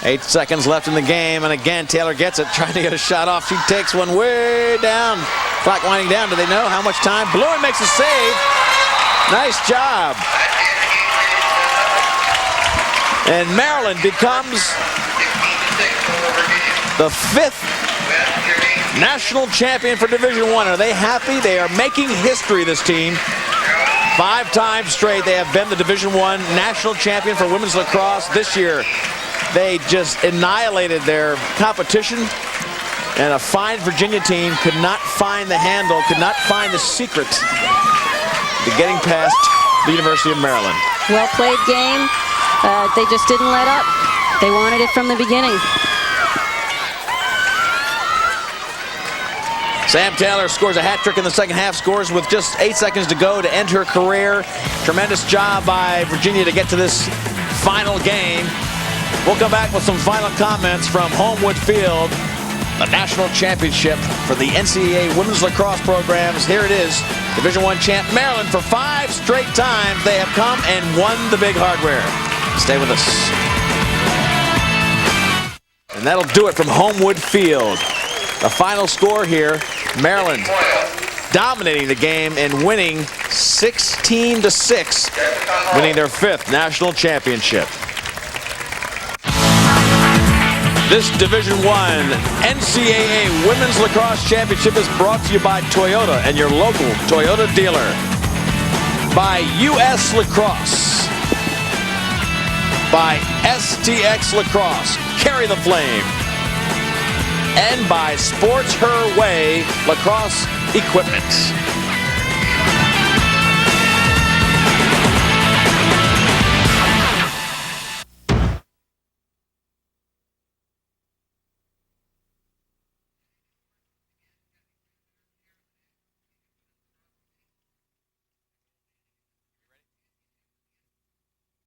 8 seconds left in the game, and again Taylor gets it, trying to get a shot off. She takes one way down. Clock winding down. Do they know how much time? Bluen makes a save. Nice job. And Maryland becomes the 5th national champion for Division I. Are they happy? They are making history, this team. 5 times straight they have been the Division I national champion for women's lacrosse. This year they just annihilated their competition, and a fine Virginia team could not find the handle, could not find the secret to getting past the University of Maryland. Well played game. They just didn't let up. They wanted it from the beginning. Sam Taylor scores a hat trick in the second half, scores with just 8 seconds to go to end her career. Tremendous job by Virginia to get to this final game. We'll come back with some final comments from Homewood Field, the national championship for the NCAA women's lacrosse programs. Here it is, Division I champ Maryland. For 5 straight times they have come and won the big hardware. Stay with us. And that'll do it from Homewood Field. The final score here, Maryland dominating the game and winning 16-6, winning their 5th national championship. This Division I NCAA Women's Lacrosse Championship is brought to you by Toyota and your local Toyota dealer. By US Lacrosse. By STX Lacrosse, carry the flame. And by Sports Her Way Lacrosse Equipment.